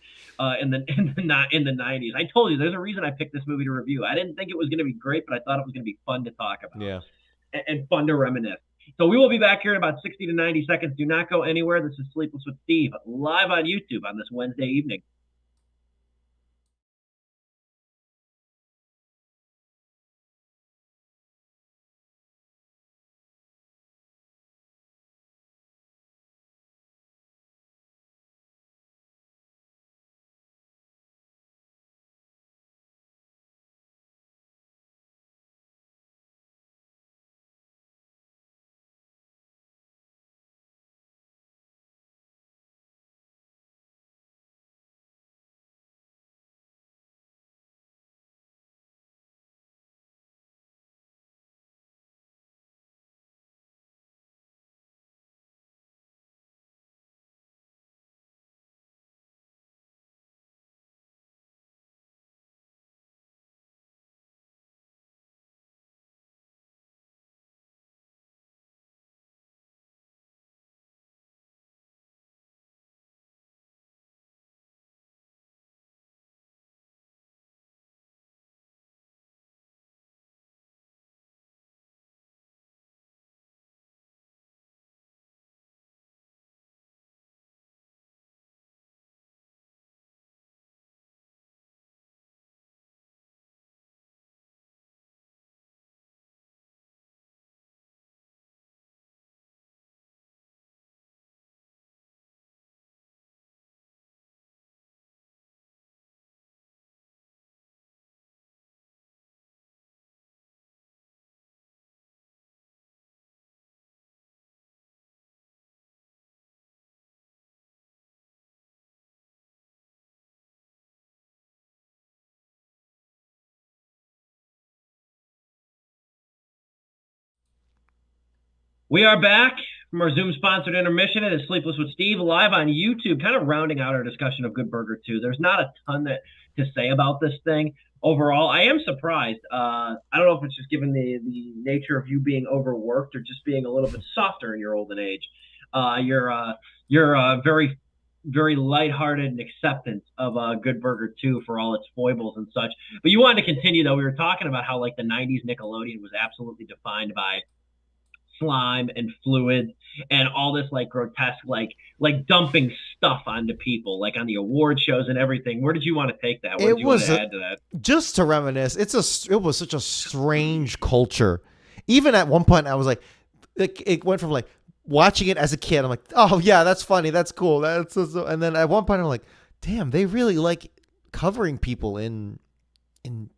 in the 90s. I told you, there's a reason I picked this movie to review. I didn't think it was going to be great, but I thought it was going to be fun to talk about. Yeah. And fun to reminisce. So we will be back here in about 60 to 90 seconds. Do not go anywhere. This is Sleepless with Steve, live on YouTube on this Wednesday evening. We are back from our Zoom-sponsored intermission. It is Sleepless with Steve live on YouTube, kind of rounding out our discussion of Good Burger 2. There's not a ton to say about this thing. Overall, I am surprised. I don't know if it's just given the nature of you being overworked or just being a little bit softer in your olden age. You're very, very lighthearted and acceptance of Good Burger 2 for all its foibles and such. But you wanted to continue, though. We were talking about how like the 90s Nickelodeon was absolutely defined by slime and fluid and all this like grotesque like dumping stuff onto people like on the award shows and everything. Where did you want to take that? What did you want to add to that? Just to reminisce, it was such a strange culture. Even at one point I was like it went from like watching it as a kid, I'm like, oh yeah, that's funny, that's cool, that's so. And then at one point I'm like, damn, they really like covering people in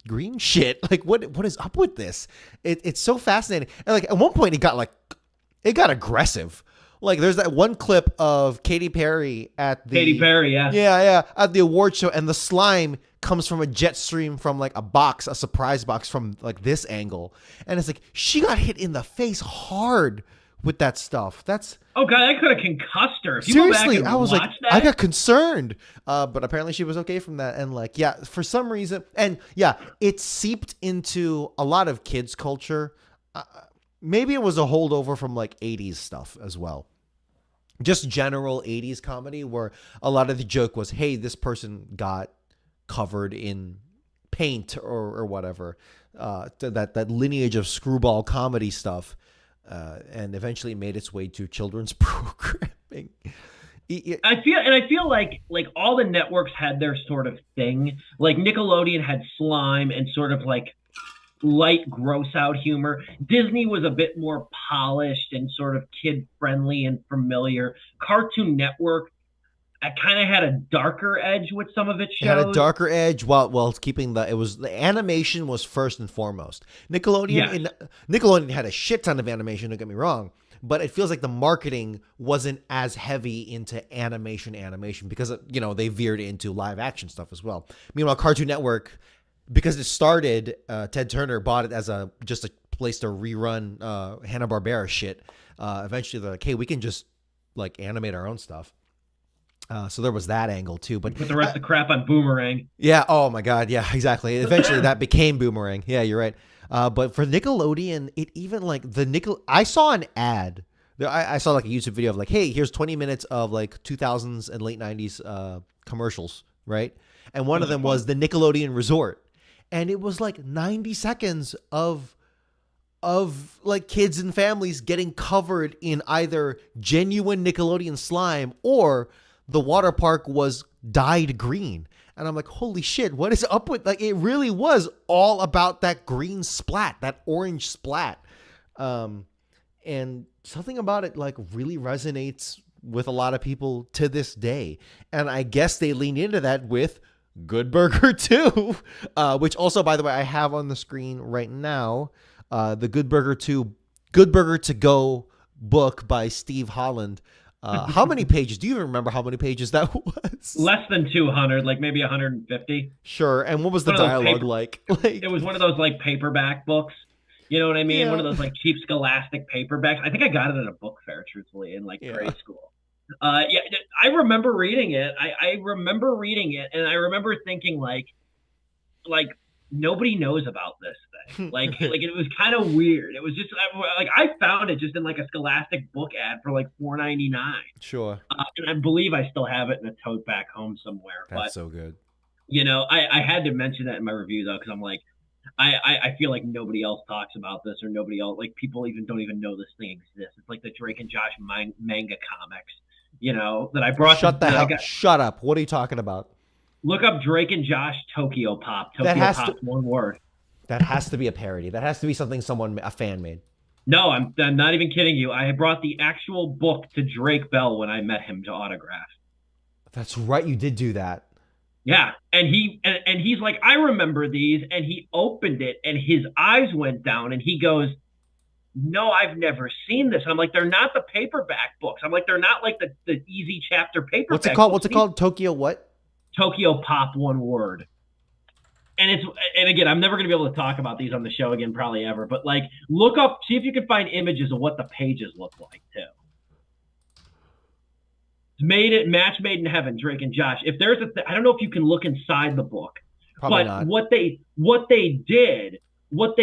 green shit. Like what is up with this? It's so fascinating. And like at one point it got aggressive. Like there's that one clip of Katy Perry at the award show, and the slime comes from a jet stream from like a surprise box from like this angle, and it's like she got hit in the face hard with that stuff. That's God, that could have concussed her. If you seriously, go back and I was like, that, I got concerned, but apparently she was okay from that. And like, yeah, for some reason, and yeah, it seeped into a lot of kids' culture. Maybe it was a holdover from like 80s stuff as well. Just general 80s comedy where a lot of the joke was, hey, this person got covered in paint or whatever. That lineage of screwball comedy stuff. And eventually made its way to children's programming. I feel like all the networks had their sort of thing. Like Nickelodeon had slime and sort of like light gross out humor. Disney was a bit more polished and sort of kid friendly and familiar. Cartoon Network kind of had a darker edge with some of its shows. It had a darker edge while keeping the animation was first and foremost. Nickelodeon had a shit ton of animation, don't get me wrong, but it feels like the marketing wasn't as heavy into animation because they veered into live action stuff as well. Meanwhile, Cartoon Network, because it started, Ted Turner bought it as just a place to rerun Hanna-Barbera shit. Eventually they're like, hey, we can just like animate our own stuff. So there was that angle too, but put the rest of the crap on Boomerang. Yeah. Oh my God. Yeah, exactly. Eventually that became Boomerang. Yeah, you're right. But for Nickelodeon, it even like I saw an ad. I saw like a YouTube video of like, hey, here's 20 minutes of like 2000s and late 90s commercials, right? And one of them was the Nickelodeon Resort, and it was like 90 seconds of like kids and families getting covered in either genuine Nickelodeon slime or the water park was dyed green. And I'm like, holy shit, what is up with, like, it really was all about that green splat, that orange splat. And something about it like really resonates with a lot of people to this day. And I guess they leaned into that with Good Burger 2, which also, by the way, I have on the screen right now, the Good Burger to Go book by Steve Holland. How many pages? Do you even remember how many pages that was? Less than 200, like maybe 150. Sure. And what was the dialogue like? It was one of those like paperback books. You know what I mean? Yeah. One of those like cheap Scholastic paperbacks. I think I got it at a book fair, truthfully, in like grade school. I remember reading it. I remember reading it, and I remember thinking like nobody knows about this thing. Like it was kind of weird. It was just like I found it just in like a Scholastic book ad for like $4.99. Sure. And I believe I still have it in a tote back home somewhere. That's so good. I had to mention that in my review though, because I'm like, I feel like nobody else talks about this, or nobody else, like people don't even know this thing exists. It's like the Drake and Josh manga comics, that I brought. Shut up. What are you talking about? Look up Drake and Josh Tokyo Pop. Pop's one word. That has to be a parody. That has to be something a fan made. No, I'm not even kidding you. I brought the actual book to Drake Bell when I met him to autograph. That's right. You did do that. Yeah, and he's like, I remember these, and he opened it, and his eyes went down, and he goes, no, I've never seen this. And I'm like, they're not the paperback books. I'm like, they're not like the easy chapter paperback. What's it called? What's it called? Tokyo what? Tokyo Pop, one word. and again, I'm never going to be able to talk about these on the show again, probably ever. But like, see if you can find images of what the pages look like too. It's match made in heaven, Drake and Josh. If there's I don't know if you can look inside the book, Probably but not. what they did was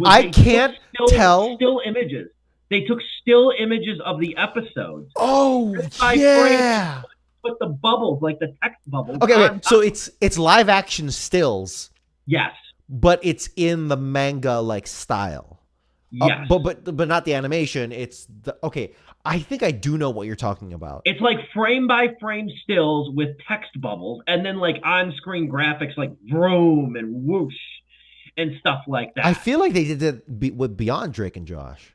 I can't tell still images. They took still images of the episodes. Oh yeah. Put the bubbles, like the text bubbles. Okay. So it's live action stills. Yes. But it's in the manga like style. Yes. But not the animation. It's okay. I think I do know what you're talking about. It's like frame by frame stills with text bubbles, and then like on screen graphics like vroom and whoosh and stuff like that. I feel like they did it with Beyond Drake and Josh.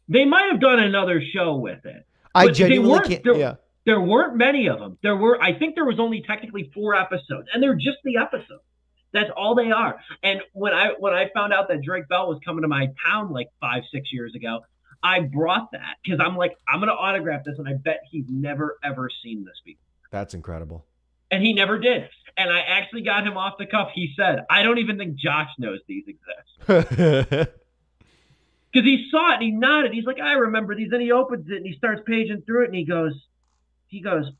They might have done another show with it. I genuinely can't. There weren't many of them. I think there was only technically 4 episodes, and they're just the episodes. That's all they are. And when I found out that Drake Bell was coming to my town like 5-6 years ago, I brought that because I'm like, I'm going to autograph this, and I bet he's never, ever seen this before. That's incredible. And he never did. And I actually got him off the cuff. He said, I don't even think Josh knows these exist. Because he saw it, and he nodded. He's like, I remember these. Then he opens it, and he starts paging through it, and he goes,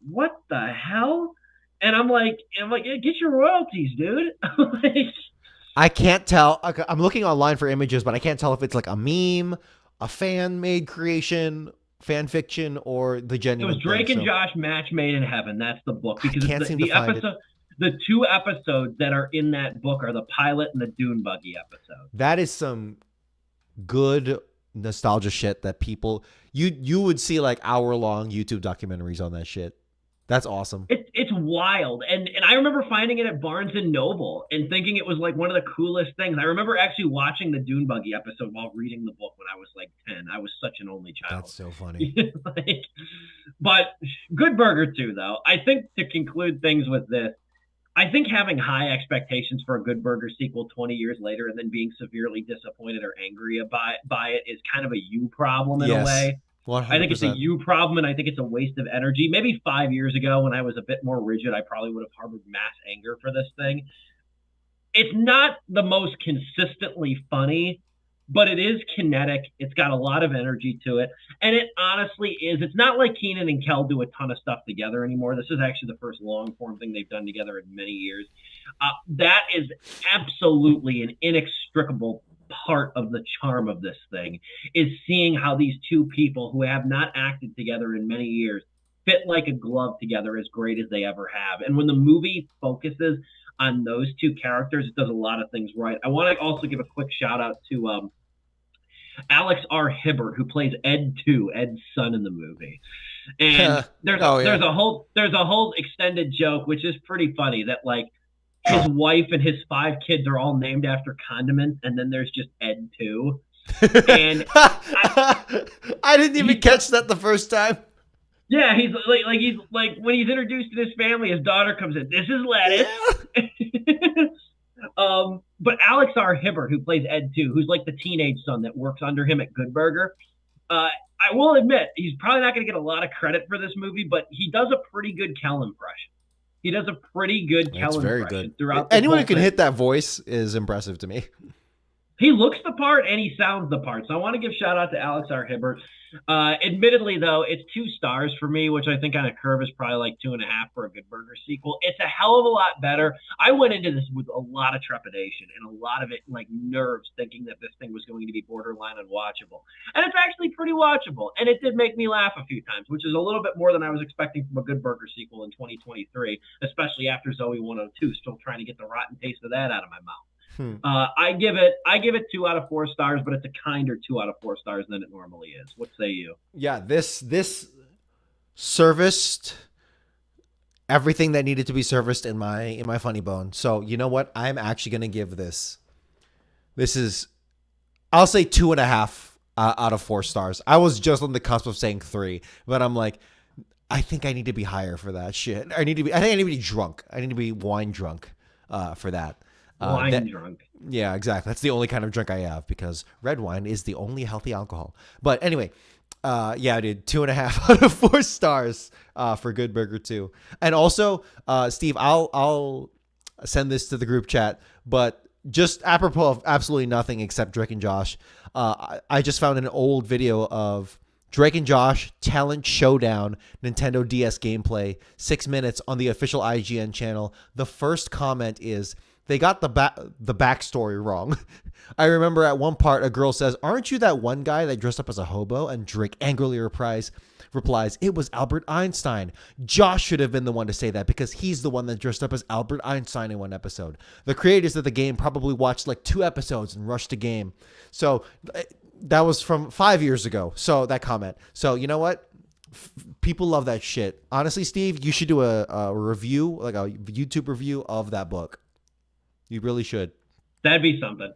what the hell? And I'm like, yeah, get your royalties, dude. I can't tell. I'm looking online for images, but I can't tell if it's like a meme, a fan-made creation, fan fiction, or the genuine. It was Drake and Josh Match Made in Heaven. That's the book. Because the 2 episodes that are in that book are the pilot and the Dune Buggy episode. That is some good nostalgia shit that people you would see like hour-long YouTube documentaries on that shit. That's awesome. It's wild. And I remember finding it at Barnes and Noble and thinking it was like one of the coolest things. I remember actually watching the Dune Buggy episode while reading the book when I was like 10. I was such an only child. That's so funny. But Good Burger 2, though. I think to conclude things with this, I think having high expectations for a Good Burger sequel 20 years later and then being severely disappointed or angry by it is kind of a you problem in a way. 100%. I think it's a you problem, and I think it's a waste of energy. Maybe 5 years ago when I was a bit more rigid, I probably would have harbored mass anger for this thing. It's not the most consistently funny, but it is kinetic. It's got a lot of energy to it. And it honestly is. It's not like Keenan and Kel do a ton of stuff together anymore. This is actually the first long-form thing they've done together in many years. That is absolutely an inextricable part of the charm of this thing, is seeing how these 2 people who have not acted together in many years fit like a glove together as great as they ever have. And when the movie focuses on those 2 characters, it does a lot of things right. I want to also give a quick shout out to Alex R. Hibbert, who plays Ed 2, Ed's son in the movie. And there's a whole extended joke, which is pretty funny, that like his wife and his 5 kids are all named after condiments, and then there's just Ed 2. And I didn't even catch that the first time. Yeah, he's like when he's introduced to this family, his daughter comes in. This is lettuce. But Alex R. Hibbert, who plays Ed 2, who's like the teenage son that works under him at Good Burger, I will admit he's probably not going to get a lot of credit for this movie, but he does a pretty good Kel impression. He does a pretty good Kel impression throughout. Anyone who can hit that voice is impressive to me. He looks the part and he sounds the part. So I want to give shout out to Alex R. Hibbert. Admittedly, though, it's 2 stars for me, which I think on a curve is probably like 2.5 for a Good Burger sequel. It's a hell of a lot better. I went into this with a lot of trepidation and a lot of it like nerves, thinking that this thing was going to be borderline unwatchable. And it's actually pretty watchable. And it did make me laugh a few times, which is a little bit more than I was expecting from a Good Burger sequel in 2023, especially after Zoe 102, still trying to get the rotten taste of that out of my mouth. I give it 2 out of 4 stars, but it's a kinder 2 out of 4 stars than it normally is. What say you? Yeah, this serviced everything that needed to be serviced in my funny bone. So you know what? I'm actually gonna give this. This is, I'll say 2.5 out of 4 stars. I was just on the cusp of saying 3, but I'm like, I think I need to be higher for that shit. I think I need to be drunk. I need to be wine drunk for that. Drunk. Yeah, exactly. That's the only kind of drink I have, because red wine is the only healthy alcohol. But anyway, yeah, dude, 2.5 out of 4 stars for Good Burger 2. And also, Steve, I'll send this to the group chat. But just apropos of absolutely nothing except Drake and Josh, I just found an old video of Drake and Josh Talent Showdown Nintendo DS gameplay, 6 minutes on the official IGN channel. The first comment is, they got the backstory wrong. I remember at one part, a girl says, "Aren't you that one guy that dressed up as a hobo?" And Drake angrily replies, "It was Albert Einstein. Josh should have been the one to say that because he's the one that dressed up as Albert Einstein in one episode. The creators of the game probably watched like 2 episodes and rushed the game." So that was from 5 years ago. So that comment. So you know what? People love that shit. Honestly, Steve, you should do a review, like a YouTube review of that book. You really should. That'd be something.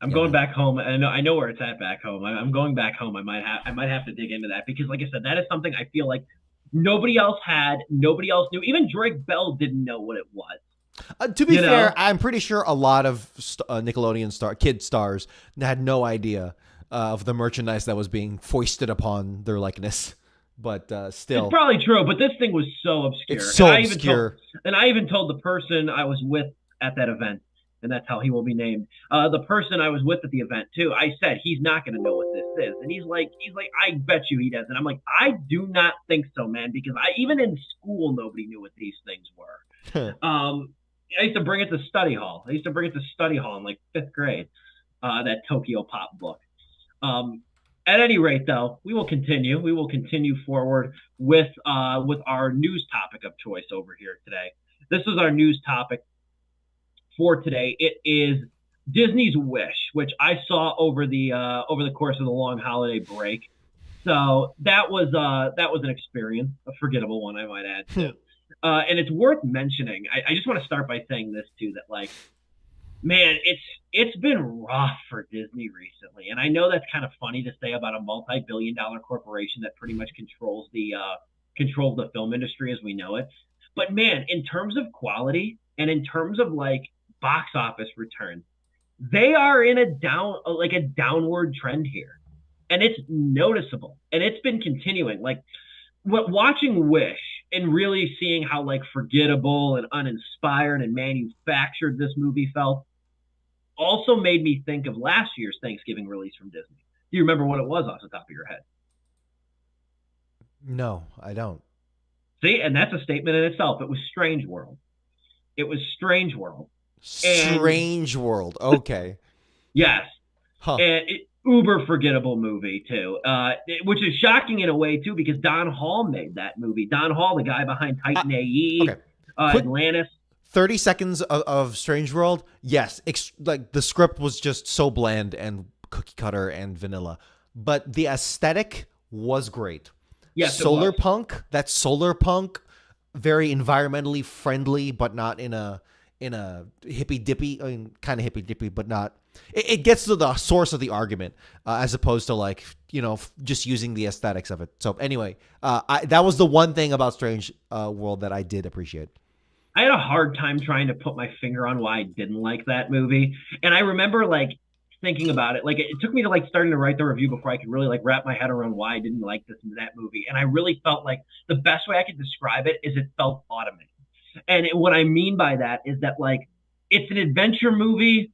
I'm going back home. I know where it's at back home. I'm going back home. I might have to dig into that because, like I said, that is something I feel like nobody else had. Nobody else knew. Even Drake Bell didn't know what it was. To be fair, I'm pretty sure a lot of Nickelodeon kid stars had no idea of the merchandise that was being foisted upon their likeness. But still, it's probably true. But this thing was so obscure. It's so obscure. I even told the person I was with at that event, and that's how he will be named. The person I was with at the event too, I said, he's not going to know what this is. And he's like, I bet you he doesn't. I'm like, I do not think so, man, because even in school, nobody knew what these things were. I used to bring it to study hall. In like 5th grade, that Tokyo Pop book. At any rate, though, we will continue. We will continue forward with our news topic of choice over here today. This is our news topic for today. It is Disney's Wish, which I saw over the course of the long holiday break. So that was an experience, a forgettable one, I might add too. And it's worth mentioning. I just want to start by saying this too, that like, man, it's been rough for Disney recently. And I know that's kind of funny to say about a multi-billion-dollar corporation that pretty much controls the film industry as we know it. But man, in terms of quality and in terms of like box office returns, they are in a downward trend here. And it's noticeable. And it's been continuing. Like watching Wish and really seeing how like forgettable and uninspired and manufactured this movie felt also made me think of last year's Thanksgiving release from Disney. Do you remember what it was off the top of your head? No, I don't. See, and that's a statement in itself. It was Strange World. Strange World. Okay. Yes. Huh. And uber forgettable movie too, which is shocking in a way too, because Don Hall made that movie. Don Hall, the guy behind Titan AE, okay. Atlantis. 30 seconds of Strange World. Yes. Like the script was just so bland and cookie cutter and vanilla, but the aesthetic was great. Yes. Solar punk. That's solar punk. Very environmentally friendly, but not in a hippy dippy. I mean, kind of hippy dippy, but not. It gets to the source of the argument as opposed to like, just using the aesthetics of it. So anyway, that was the one thing about Strange World that I did appreciate. I had a hard time trying to put my finger on why I didn't like that movie. And I remember like thinking about it. Like it took me to like starting to write the review before I could really like wrap my head around why I didn't like that movie. And I really felt like the best way I could describe it is it felt automated. And what I mean by that is that like it's an adventure movie,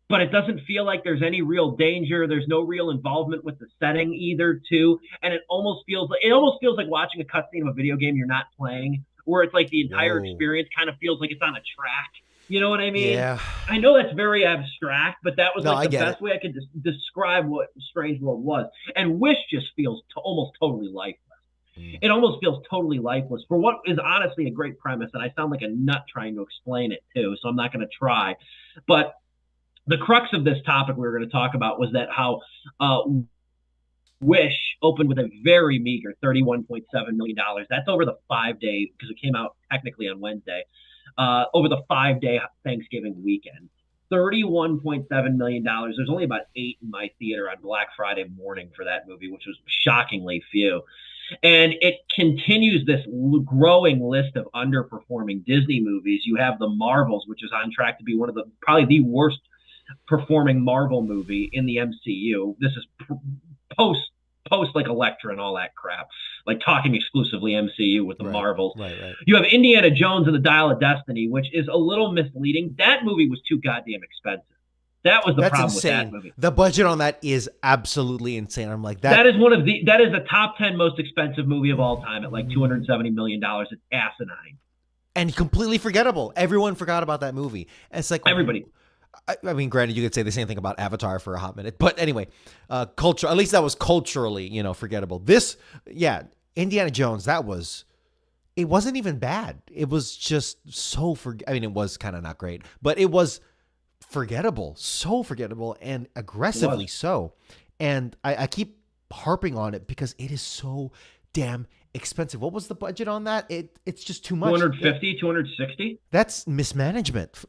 but it doesn't feel like there's any real danger. There's no real involvement with the setting either, too. And it almost feels like watching a cutscene of a video game you're not playing, where it's like the entire experience kind of feels like it's on a track. You know what I mean? Yeah. I know that's very abstract, but that was the best way I could describe what Strange World was. And Wish just feels almost totally lifeless. It almost feels totally lifeless for what is honestly a great premise. And I sound like a nut trying to explain it, too, so I'm not going to try. But the crux of this topic we were going to talk about was that how Wish opened with a very meager $31.7 million. That's over the 5-day, because it came out technically on Wednesday, over the 5-day Thanksgiving weekend. $31.7 million. There's only about 8 in my theater on Black Friday morning for that movie, which was shockingly few. And it continues this growing list of underperforming Disney movies. You have The Marvels, which is on track to be one of probably the worst performing Marvel movie in the MCU. This is post post like Elektra and all that crap, like talking exclusively MCU with the Marvels. Right. You have Indiana Jones and the Dial of Destiny, which is a little misleading. That movie was too goddamn expensive. That was the problem insane. with that movie. The budget on that is absolutely insane. I'm like that is the top 10 most expensive movie of all time at like $270 million. It's asinine. And completely forgettable. Everyone forgot about that movie. And it's like everybody. I mean, granted, you could say the same thing about Avatar for a hot minute, but anyway, culture. At least that was culturally, forgettable. This, Indiana Jones. It wasn't even bad. It was just so I mean, it was kind of not great, but it was forgettable, so forgettable, and aggressively so. And I keep harping on it because it is so damn expensive. What was the budget on that? It's just too much. 250, 260. That's mismanagement.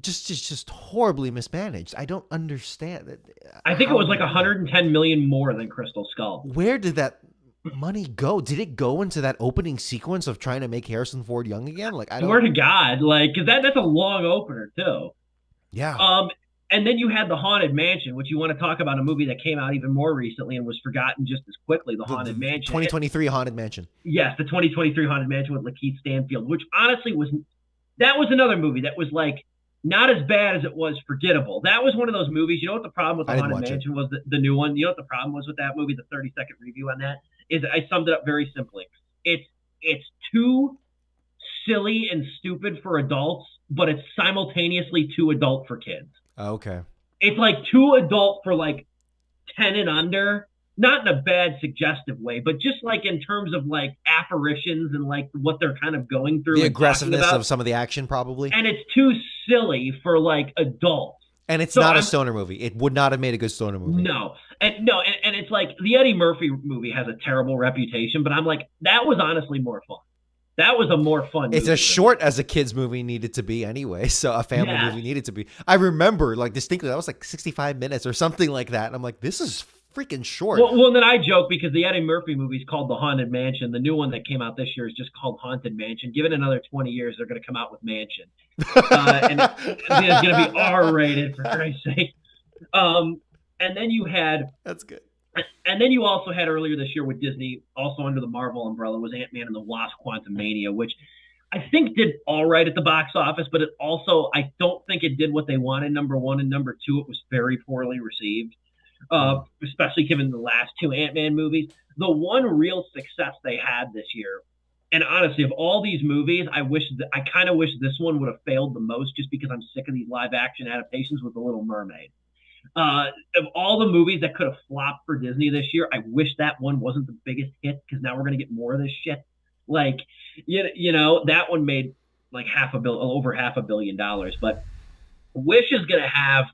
Just horribly mismanaged. I don't understand it. I think it was like 110 million more than Crystal Skull. Where did that money go? Did it go into that opening sequence of trying to make Harrison Ford young again? Like, I don't. Swear to God, like, because that's a long opener too. Yeah. And then you had The Haunted Mansion, which you want to talk about a movie that came out even more recently and was forgotten just as quickly. The Haunted Mansion, 2023 Haunted Mansion. Yes, the 2023 Haunted Mansion with Lakeith Stanfield, which honestly was another movie that was like not as bad as it was forgettable. That was one of those movies. You know what the problem with The Haunted Mansion was? The new one. You know what the problem was with that movie? The 30-second review on that is I summed it up very simply. It's too silly and stupid for adults, but it's simultaneously too adult for kids. Okay. It's like too adult for like 10 and under, not in a bad suggestive way, but just like in terms of like apparitions and like what they're kind of going through. The aggressiveness of some of the action probably. And it's too silly for like adults. And it's not a stoner movie. It would not have made a good stoner movie. No. And it's like the Eddie Murphy movie has a terrible reputation, but I'm like, that was honestly more fun. That was a more fun movie. It's as short as a kid's movie needed to be anyway. So a family movie needed to be. I remember like distinctly, that was like 65 minutes or something like that. And I'm like, this is freaking short. Well, then I joke because the Eddie Murphy movie is called The Haunted Mansion. The new one that came out this year is just called Haunted Mansion. Give it another 20 years, they're going to come out with Mansion. And it's going to be R-rated, for Christ's sake. And then you had... That's good. And then you also had earlier this year with Disney, also under the Marvel umbrella, was Ant-Man and the Wasp: Quantumania, which I think did all right at the box office, but it also, I don't think it did what they wanted, number one, and number two, it was very poorly received, especially given the last two Ant-Man movies. The one real success they had this year, and honestly, of all these movies, I kind of wish this one would have failed the most just because I'm sick of these live-action adaptations with The Little Mermaid. Of all the movies that could have flopped for Disney this year, I wish that one wasn't the biggest hit because now we're going to get more of this shit. Like, that one made like over $500 million. But Wish is going to have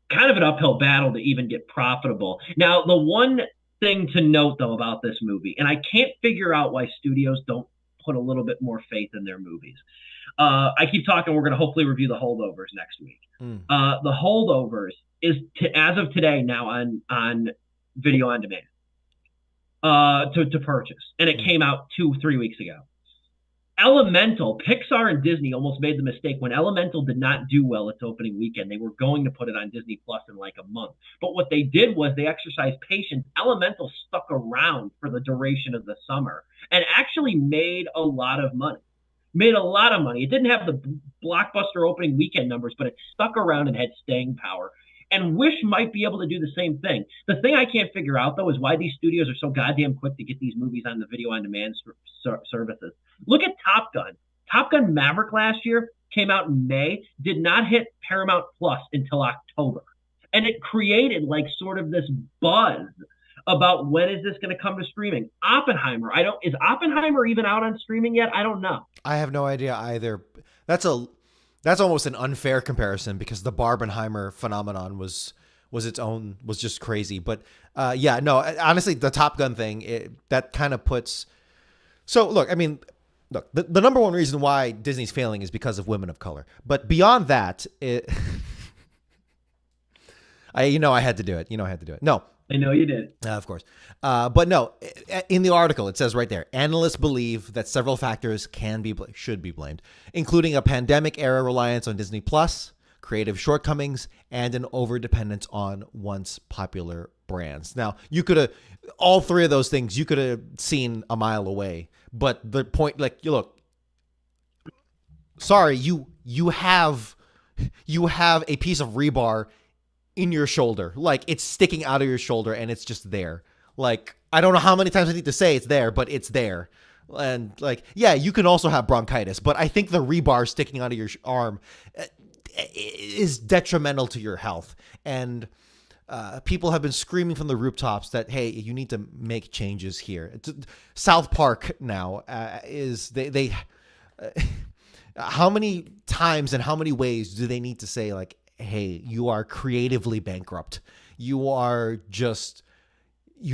kind of an uphill battle to even get profitable. Now, the one thing to note, though, about this movie, and I can't figure out why studios don't put a little bit more faith in their movies. I keep talking, we're going to hopefully review The Holdovers next week. The Holdovers is, as of today, now on video on demand to purchase. And it came out 2-3 weeks ago. Elemental, Pixar and Disney almost made the mistake when Elemental did not do well its opening weekend. They were going to put it on Disney Plus in like a month. But what they did was they exercised patience. Elemental stuck around for the duration of the summer and actually made a lot of money. It didn't have the blockbuster opening weekend numbers, but it stuck around and had staying power. And Wish might be able to do the same thing. The thing I can't figure out, though, is why these studios are so goddamn quick to get these movies on the video-on-demand services. Look at Top Gun. Top Gun Maverick last year came out in May, did not hit Paramount Plus until October. And it created, like, sort of this buzz about when is this going to come to streaming. Oppenheimer. Is Oppenheimer even out on streaming yet? I don't know. I have no idea either. That's almost an unfair comparison because the Barbenheimer phenomenon was just crazy. But honestly, the Top Gun thing, that kind of puts. So look, I mean, the number one reason why Disney's failing is because of women of color. But beyond that, I had to do it. No. I know you did. Of course. But no, in the article, it says right there, analysts believe that several factors should be blamed, including a pandemic-era reliance on Disney Plus, creative shortcomings, and an overdependence on once popular brands. Now, you could have all three of those things you could have seen a mile away. But the point, like, you look, sorry, you have a piece of rebar in your shoulder. Like, it's sticking out of your shoulder and it's just there. Like, I don't know how many times I need to say it's there, but it's there. And like, yeah, you can also have bronchitis, but I think the rebar sticking out of your arm is detrimental to your health. And people have been screaming from the rooftops that, hey, you need to make changes here. South Park now how many times and how many ways do they need to say, like, hey, you are creatively bankrupt. You've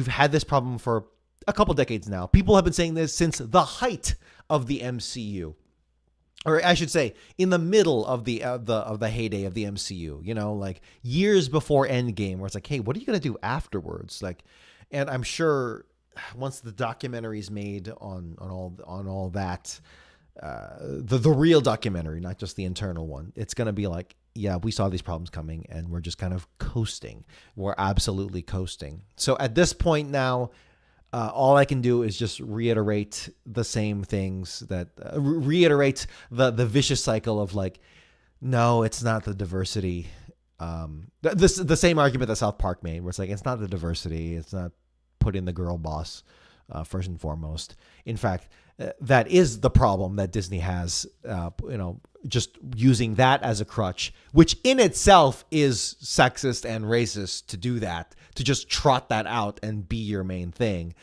had this problem for a couple decades now. People have been saying this since the height of the MCU. Or I should say, in the middle of the heyday of the MCU, you know, like years before Endgame, where it's like, hey, what are you gonna do afterwards? Like, and I'm sure once the documentary's made on all that, the real documentary, not just the internal one, it's gonna be like, yeah, we saw these problems coming, and we're just kind of coasting. We're absolutely coasting. So at this point now, all I can do is just reiterate the same things that reiterate the vicious cycle of like, no, it's not the diversity. The same argument that South Park made, where it's like, it's not the diversity, it's not putting the girl boss first and foremost. In fact, that is the problem that Disney has. Just using that as a crutch, which in itself is sexist and racist to do that, to just trot that out and be your main thing.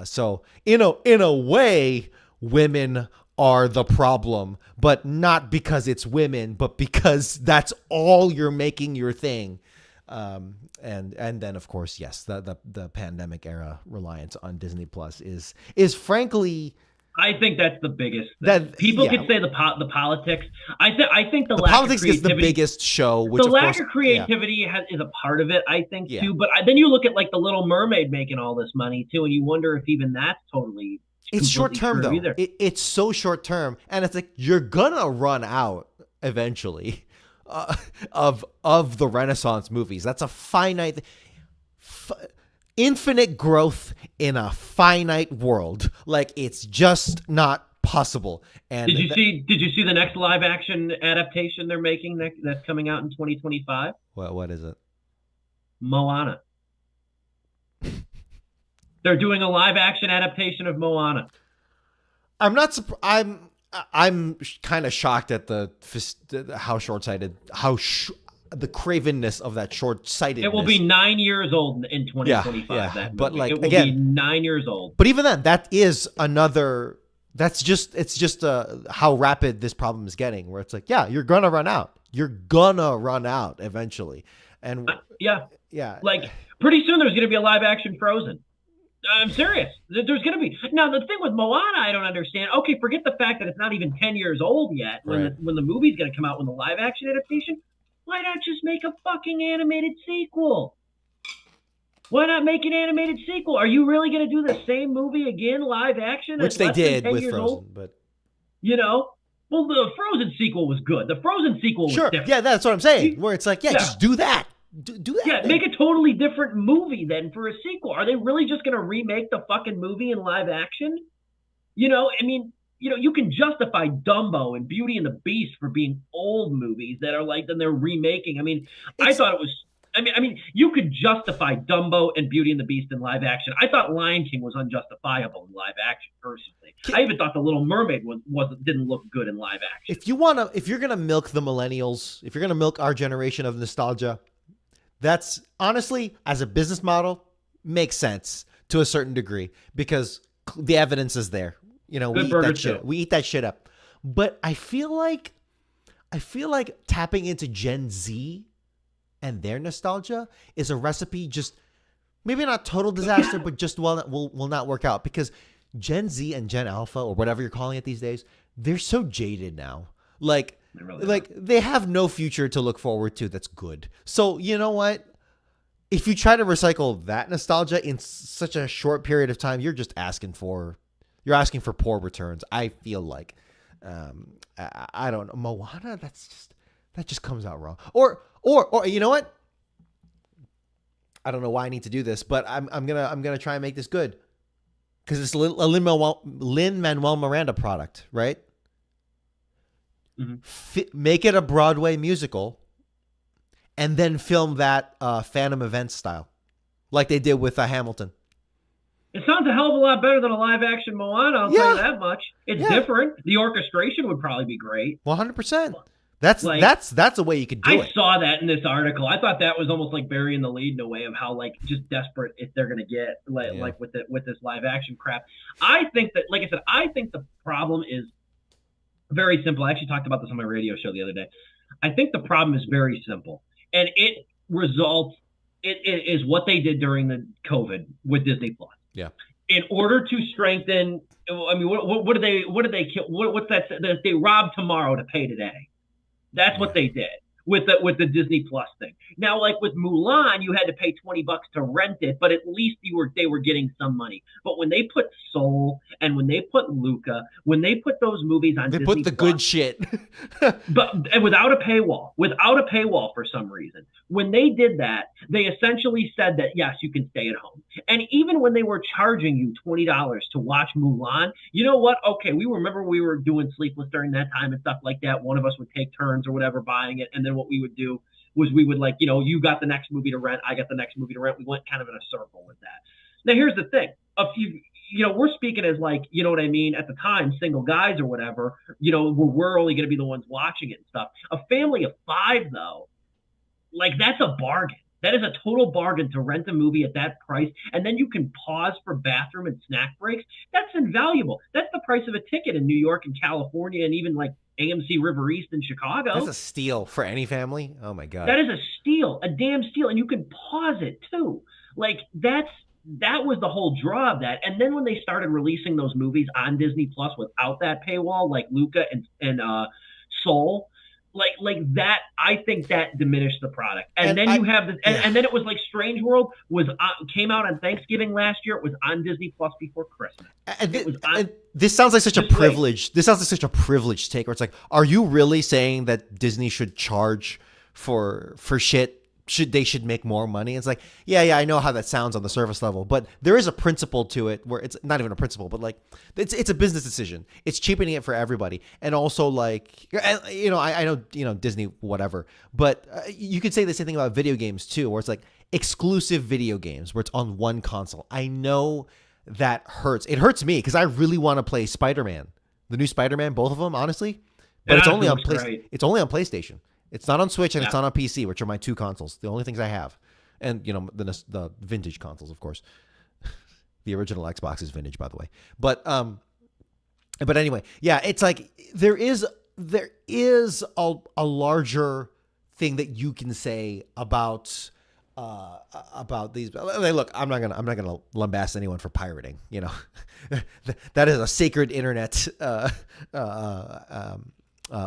So in a way, women are the problem, but not because it's women, but because that's all you're making your thing. And then of course, yes, the pandemic era reliance on Disney Plus is frankly, I think that's the biggest thing. That people could say the politics. I think the lack politics of creativity is the biggest show. Which the of lack course, of creativity is a part of it, I think, too. But then you look at like the Little Mermaid making all this money too, and you wonder if even that's totally. It's short term though. It's so short term, and it's like you're gonna run out eventually of the Renaissance movies. That's a finite. Infinite growth in a finite world. Like, it's just not possible. And did you see the next live action adaptation they're making that's coming out in 2025? What is it? Moana. They're doing a live action adaptation of Moana. I'm not I'm kind of shocked at how short-sighted, the cravenness of that short-sightedness. It will be 9 years old in 2025. Yeah. That but like, it will again, be 9 years old. But even then, that is another. It's just how rapid this problem is getting. Where it's like, yeah, you're gonna run out. You're gonna run out eventually. And yeah. Like, pretty soon, there's gonna be a live-action Frozen. I'm serious. There's going to be. Now, the thing with Moana, I don't understand. Okay, forget the fact that it's not even 10 years old yet when the movie's going to come out, when the live-action adaptation. Why not just make a fucking animated sequel? Why not make an animated sequel? Are you really going to do the same movie again, live action? Which they did with Frozen, old? But you know, well, the Frozen sequel was good. The Frozen sequel was different. Yeah, that's what I'm saying. Where it's like, just do that. Do that. Yeah, make a totally different movie then for a sequel. Are they really just going to remake the fucking movie in live action? You know, I mean, you can justify Dumbo and Beauty and the Beast for being old movies that are like, then they're remaking. I mean, I thought it was. I mean, you could justify Dumbo and Beauty and the Beast in live action. I thought Lion King was unjustifiable in live action, personally. I even thought The Little Mermaid didn't look good in live action. If you're gonna milk the millennials, if you're gonna milk our generation of nostalgia, that's honestly, as a business model, makes sense to a certain degree because the evidence is there. You know, we eat that shit up. But I feel like tapping into Gen Z and their nostalgia is a recipe, just maybe not total disaster, but just will not work out because Gen Z and Gen Alpha, or whatever you're calling it these days, they're so jaded now. They have no future to look forward to that's good. So you know what? If you try to recycle that nostalgia in such a short period of time, you're asking for poor returns. I feel like, I don't know, Moana. That just comes out wrong. Or you know what? I don't know why I need to do this, but I'm gonna try and make this good because it's a Lin-Manuel Miranda product, right? Make it a Broadway musical, and then film that Phantom Event style, like they did with Hamilton. It sounds a hell of a lot better than a live action Moana. I'll tell you that much. It's different. The orchestration would probably be great. 100%. That's a way you could do it. I saw that in this article. I thought that was almost like burying the lead in a way of how like just desperate if they're gonna get like with this live action crap. I think that, like I said, I think the problem is very simple. I actually talked about this on my radio show the other day. I think the problem is very simple, and it is what they did during the COVID with Disney Plus. Yeah. In order to strengthen, I mean, what did they kill? What's that? They robbed tomorrow to pay today. That's what they did with the Disney Plus thing. Now, like with Mulan, you had to pay $20 to rent it, but at least they were getting some money. But when they put Soul and when they put Luca, when they put those movies on Disney Plus, they put the Plus, good shit. but without a paywall for some reason. When they did that, they essentially said that, yes, you can stay at home. And even when they were charging you $20 to watch Mulan, you know what? Okay, we were doing Sleepless during that time and stuff like that. One of us would take turns or whatever buying it. And then what we would do was we would like, you got the next movie to rent, I got the next movie to rent. We went kind of in a circle with that. Now, here's the thing. We're speaking as like, you know what I mean, at the time, single guys or whatever, we're only going to be the ones watching it and stuff. A family of 5, though, like that's a bargain. That is a total bargain to rent a movie at that price. And then you can pause for bathroom and snack breaks. That's invaluable. That's the price of a ticket in New York and California and even like AMC River East in Chicago. That's a steal for any family. Oh my God. That is a steal, a damn steal. And you can pause it too. Like that was the whole draw of that. And then when they started releasing those movies on Disney Plus without that paywall, like Luca and Soul, like that, I think that diminished the product. And then you have and then it was like Strange World came out on Thanksgiving last year. It was on Disney Plus before Christmas. And this sounds like such a privilege. This sounds like such a privileged take where it's like, are you really saying that Disney should charge for shit? They should make more money? It's like, yeah, I know how that sounds on the surface level, but there is a principle to it where it's not even a principle, but like it's a business decision. It's cheapening it for everybody, and also like I know Disney whatever, but you could say the same thing about video games too, where it's like exclusive video games where it's on one console. I know that hurts. It hurts me because I really want to play Spider-Man, the new Spider-Man, both of them, honestly, but it's only on PlayStation. It's not on Switch and it's not on PC, which are my 2 consoles, the only things I have. And, the vintage consoles, of course. The original Xbox is vintage, by the way. But anyway, yeah, it's like there is a larger thing that you can say about these. Look, I'm not gonna lambast anyone for pirating. That is a sacred internet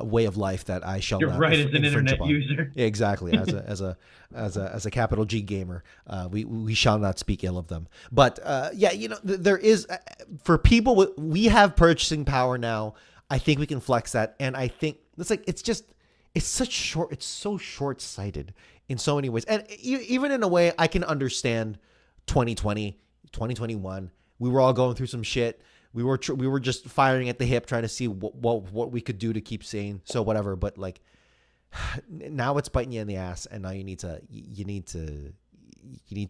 way of life that I shall. You're not right, as an internet upon. user. Yeah, exactly. As a capital G gamer, we shall not speak ill of them. But there is for people we have purchasing power now. I think we can flex that, and I think it's so short-sighted in so many ways, and even in a way I can understand 2020, 2021. We were all going through some shit. We were just firing at the hip, trying to see what we could do to keep sane. So whatever, but like now it's biting you in the ass, and now you need to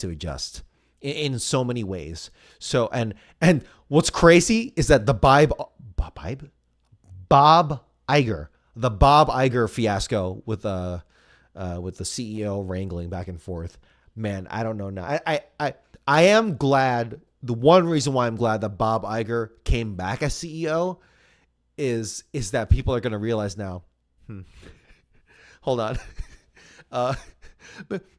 adjust in so many ways. So and what's crazy is that the Bob Iger fiasco with the CEO wrangling back and forth. Man, I don't know now. I am glad. The one reason why I'm glad that Bob Iger came back as CEO is that people are going to realize now, hold on. But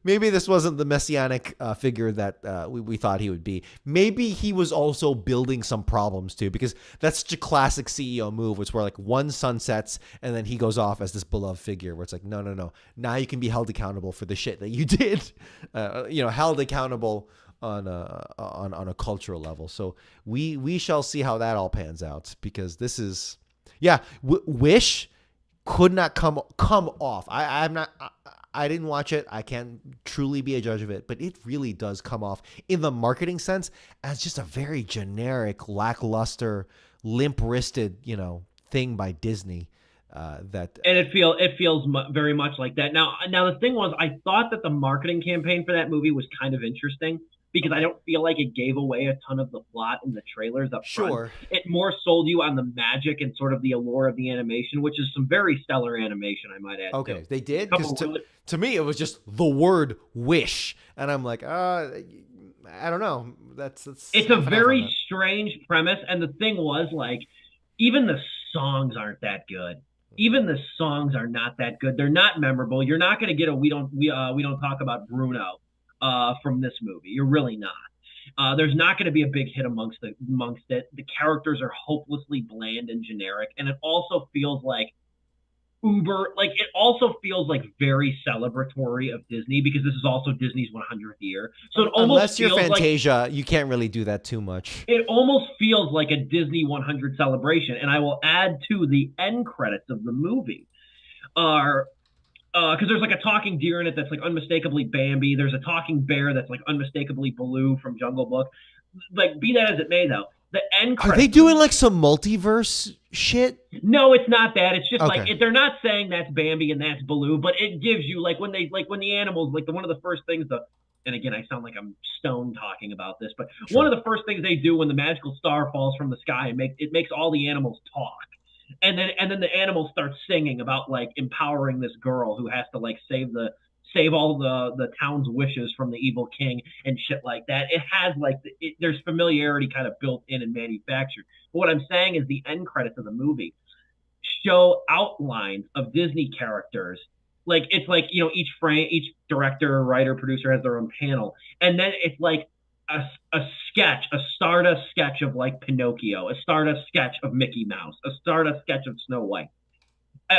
maybe this wasn't the messianic figure that we thought he would be. Maybe he was also building some problems too, because that's such a classic CEO move. It's where like one sunsets and then he goes off as this beloved figure where it's like, no. Now you can be held accountable for the shit that you did, held accountable on a cultural level. So we shall see how that all pans out, because this is, Wish could not come off. I'm not. I didn't watch it. I can't truly be a judge of it, but it really does come off in the marketing sense as just a very generic, lackluster, limp-wristed, thing by Disney. And it feels very much like that. Now the thing was, I thought that the marketing campaign for that movie was kind of interesting because I don't feel like it gave away a ton of the plot in the trailers up front. Sure. It more sold you on the magic and sort of the allure of the animation, which is some very stellar animation, I might add. Okay, too. they did? Because to me, it was just the word wish. And I'm like, I don't know. It's a very strange premise. And the thing was, like, even the songs aren't that good. Even the songs are not that good. They're not memorable. You're not going to get a we don't talk about Bruno from this movie. You're really not. There's not going to be a big hit amongst it. The characters are hopelessly bland and generic, and it also feels like it also feels like very celebratory of Disney because this is also Disney's 100th year. So it almost unless you're feels Fantasia, you can't really do that too much. It almost feels like a Disney 100 celebration, and I will add to the end credits of the movie are because there's like a talking deer in it that's like unmistakably Bambi. There's a talking bear that's like unmistakably Baloo from Jungle Book. Like, be that as it may, though, the end credits. Are they doing like some multiverse shit? No, it's not that. It's just okay. like they're not saying that's Bambi and that's Baloo, but it gives you like when the animals one of the first things and again, I sound like I'm stoned talking about this, but sure. One of the first things they do when the magical star falls from the sky and makes all the animals talk. And then the animals start singing about like empowering this girl who has to like save all the town's wishes from the evil king and shit like that. It has like there's familiarity kind of built in and manufactured. But what I'm saying is the end credits of the movie show outlines of Disney characters. Like it's like, each director, writer, producer has their own panel, and then it's like a Stardust sketch of like Pinocchio, a Stardust sketch of Mickey Mouse, a Stardust sketch of Snow White,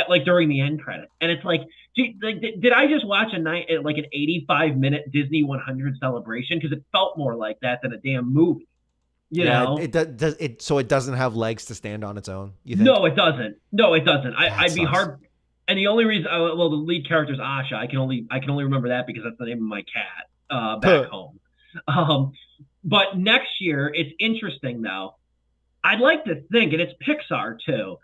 like during the end credits. And it's like, did I just watch an 85-minute Disney 100 celebration? Because it felt more like that than a damn movie. You know? So it doesn't have legs to stand on its own. You think? No, it doesn't. I'd be hard. And the only reason, the lead character is Asha. I can only remember that because that's the name of my cat back home. But next year, it's interesting though. I'd like to think, and it's Pixar too.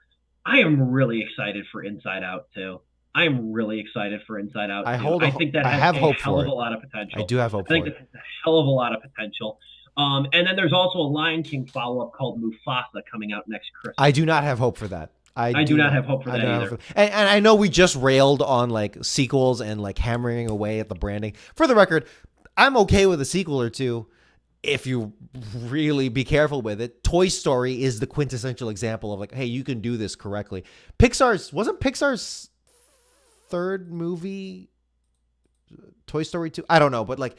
I am really excited for Inside Out too. I am really excited for Inside Out. I think that has a hell of a lot of potential. I do have hope for it. I think that has a hell of a lot of potential. And then there's also a Lion King follow-up called Mufasa coming out next Christmas. I do not have hope for that. I do not have hope for that either. And I know we just railed on like sequels and like hammering away at the branding. For the record, I'm okay with a sequel or two if you really be careful with it. Toy Story is the quintessential example of like, hey, you can do this correctly. Wasn't Pixar's third movie Toy Story 2? I don't know, but like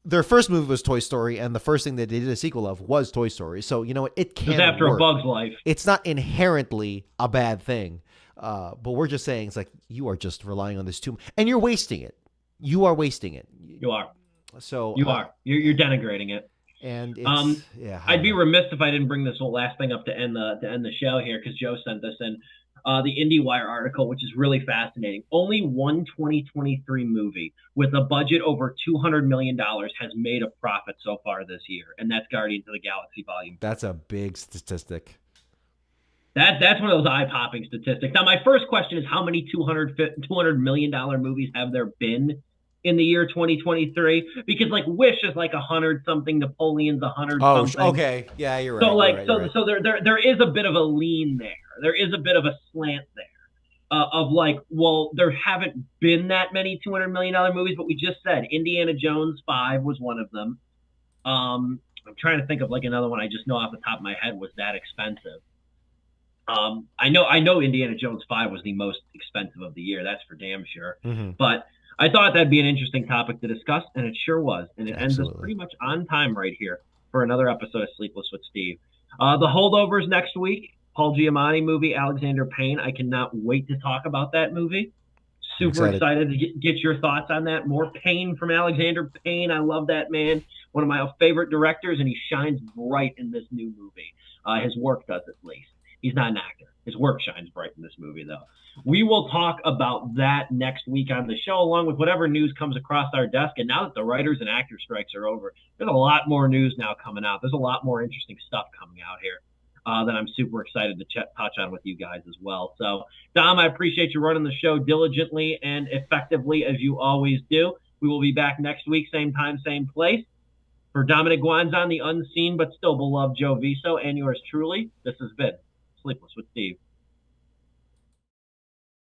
their first movie was Toy Story, and the first thing that they did a sequel of was Toy Story. So, you know what? It can after work. A Bug's Life. It's not inherently a bad thing. But we're just saying it's like you are just relying on this too, and you're wasting it. You are wasting it. You are. So you are. You're denigrating it. And it's, I'd be remiss if I didn't bring this whole last thing up to end the show here because Joe sent this in. The IndieWire article, which is really fascinating. Only one 2023 movie with a budget over $200 million has made a profit so far this year, and that's Guardians of the Galaxy Volume 4. That's a big statistic. That's one of those eye-popping statistics. Now, my first question is how many $200 million movies have there been in the year 2023? Because like Wish is like 100-something, Napoleon's 100-something. Oh, okay, yeah, you're right. So like, you're right. So there is a bit of a lean there. There is a bit of a slant there of like, well, there haven't been that many $200 million movies, but we just said Indiana Jones 5 was one of them. I'm trying to think of like another one I just know off the top of my head was that expensive. I know Indiana Jones 5 was the most expensive of the year. That's for damn sure. Mm-hmm. But I thought that'd be an interesting topic to discuss, and it sure was. And it ends us Absolutely. pretty much on time right here for another episode of Sleepless with Steve. The Holdovers next week. Paul Giamatti movie, Alexander Payne. I cannot wait to talk about that movie. Super excited to get your thoughts on that. More Payne from Alexander Payne. I love that man. One of my favorite directors, and he shines bright in this new movie. His work does, at least. He's not an actor. His work shines bright in this movie, though. We will talk about that next week on the show, along with whatever news comes across our desk. And now that the writers and actor strikes are over, there's a lot more news now coming out. There's a lot more interesting stuff coming out here that I'm super excited to touch on with you guys as well. So, Dom, I appreciate you running the show diligently and effectively as you always do. We will be back next week, same time, same place. For Dominic Guanzon, the unseen but still beloved Joe Viso, and yours truly, this has been Sleepless with Steve.